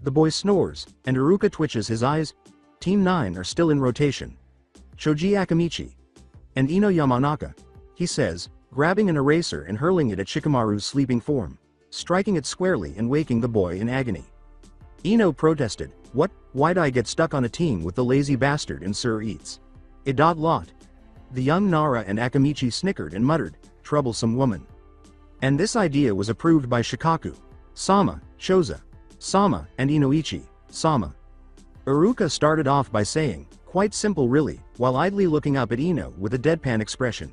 The boy snores, and Iruka twitches his eyes. Team 9 are still in rotation. Choji Akamichi. And Ino Yamanaka. He says, grabbing an eraser and hurling it at Shikamaru's sleeping form, striking it squarely and waking the boy in agony. Ino protested, what, why'd I get stuck on a team with the lazy bastard and Sir Eats? Lot. The young Nara and Akamichi snickered and muttered, troublesome woman. And this idea was approved by Shikaku, Sama, Choza, Sama, and Inoichi, Sama. Iruka started off by saying, quite simple really, while idly looking up at Ino with a deadpan expression.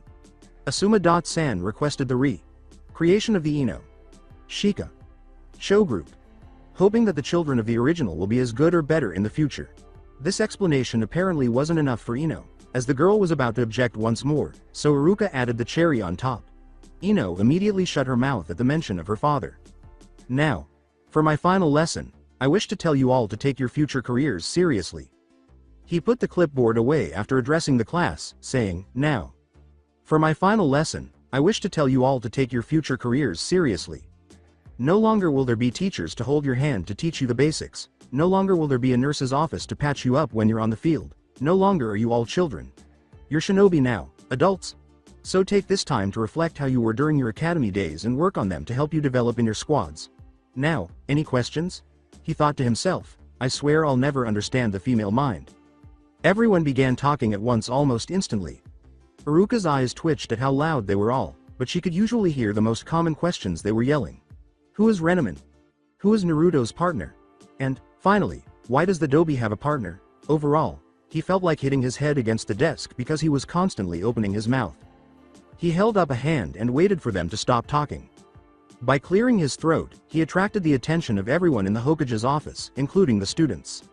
Asuma.san requested the creation of the Ino Shika show group, hoping that the children of the original will be as good or better in the future. This explanation apparently wasn't enough for Ino, as the girl was about to object once more, so Iruka added the cherry on top. Ino immediately shut her mouth at the mention of her father. Now, for my final lesson, I wish to tell you all to take your future careers seriously. He put the clipboard away after addressing the class, saying, now. For my final lesson, I wish to tell you all to take your future careers seriously. No longer will there be teachers to hold your hand to teach you the basics, no longer will there be a nurse's office to patch you up when you're on the field, no longer are you all children. You're shinobi now, adults. So take this time to reflect how you were during your academy days and work on them to help you develop in your squads. Now, any questions? He thought to himself, I swear I'll never understand the female mind. Everyone began talking at once almost instantly. Iruka's eyes twitched at how loud they were all, but she could usually hear the most common questions they were yelling. Who is Renamon? Who is Naruto's partner? And, finally, why does the Dobi have a partner? Overall, he felt like hitting his head against the desk because he was constantly opening his mouth. He held up a hand and waited for them to stop talking. By clearing his throat, he attracted the attention of everyone in the Hokage's office, including the students.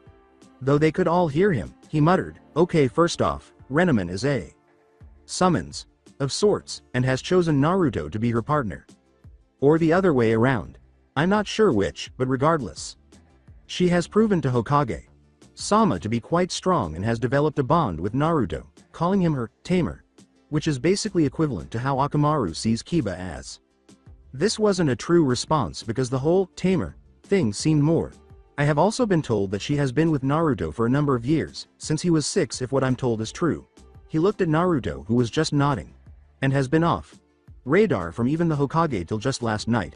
Though they could all hear him, he muttered, "Okay, first off, Renamon is a summons of sorts, and has chosen Naruto to be her partner. Or the other way around. I'm not sure which, but regardless. She has proven to Hokage Sama to be quite strong and has developed a bond with Naruto, calling him her tamer, which is basically equivalent to how Akamaru sees Kiba as." This wasn't a true response because the whole tamer thing seemed more. I have also been told that she has been with Naruto for a number of years, since he was 6 if what I'm told is true. He looked at Naruto, who was just nodding, and has been off radar from even the Hokage till just last night.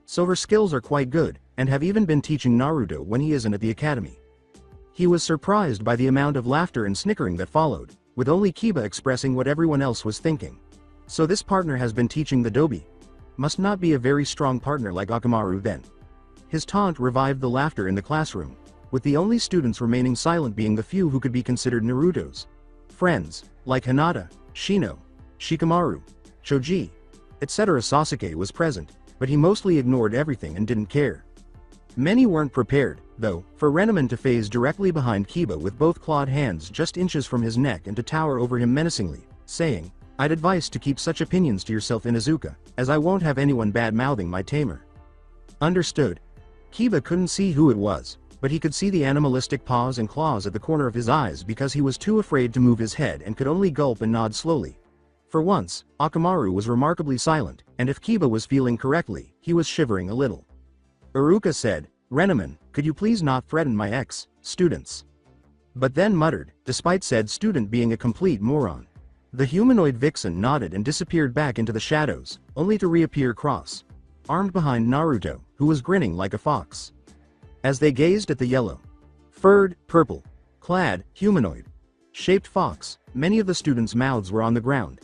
So her skills are quite good, and have even been teaching Naruto when he isn't at the academy. He was surprised by the amount of laughter and snickering that followed, with only Kiba expressing what everyone else was thinking. So this partner has been teaching the Dobi. Must not be a very strong partner like Akamaru then. His taunt revived the laughter in the classroom, with the only students remaining silent being the few who could be considered Naruto's friends, like Hinata, Shino, Shikamaru, Choji, etc. Sasuke was present, but he mostly ignored everything and didn't care. Many weren't prepared, though, for Renamon to phase directly behind Kiba with both clawed hands just inches from his neck and to tower over him menacingly, saying, "I'd advise to keep such opinions to yourself, Inuzuka, as I won't have anyone bad-mouthing my tamer." Understood. Kiba couldn't see who it was, but he could see the animalistic paws and claws at the corner of his eyes because he was too afraid to move his head and could only gulp and nod slowly. For once, Akamaru was remarkably silent, and if Kiba was feeling correctly, he was shivering a little. Iruka said, "Renamon, could you please not threaten my students?" But then muttered, despite said student being a complete moron. The humanoid vixen nodded and disappeared back into the shadows, only to reappear cross-armed behind Naruto, who was grinning like a fox. As they gazed at the yellow-furred, purple-clad, humanoid-shaped fox, many of the students' mouths were on the ground.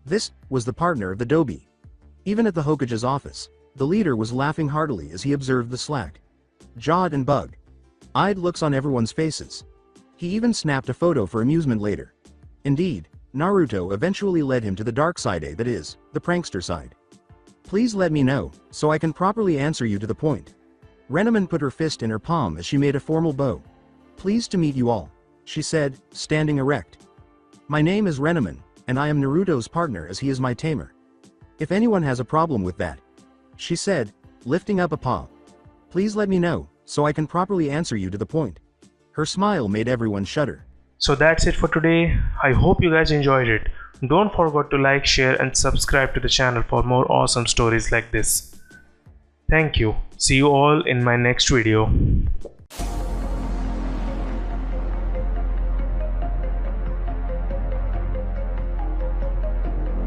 This was the partner of the Dobi. Even at the Hokage's office, the leader was laughing heartily as he observed the slack-jawed and bug-eyed looks on everyone's faces. He even snapped a photo for amusement later. Indeed, Naruto eventually led him to the dark side, that is, the prankster side. "Please let me know, so I can properly answer you to the point." Renamon put her fist in her palm as she made a formal bow. "Pleased to meet you all," she said, standing erect. "My name is Renamon, and I am Naruto's partner as he is my tamer. If anyone has a problem with that," she said, lifting up a paw, "please let me know, so I can properly answer you to the point." Her smile made everyone shudder. So that's it for today. I hope you guys enjoyed it. Don't forget to like, share and subscribe to the channel for more awesome stories like this. Thank you. See you all in my next video.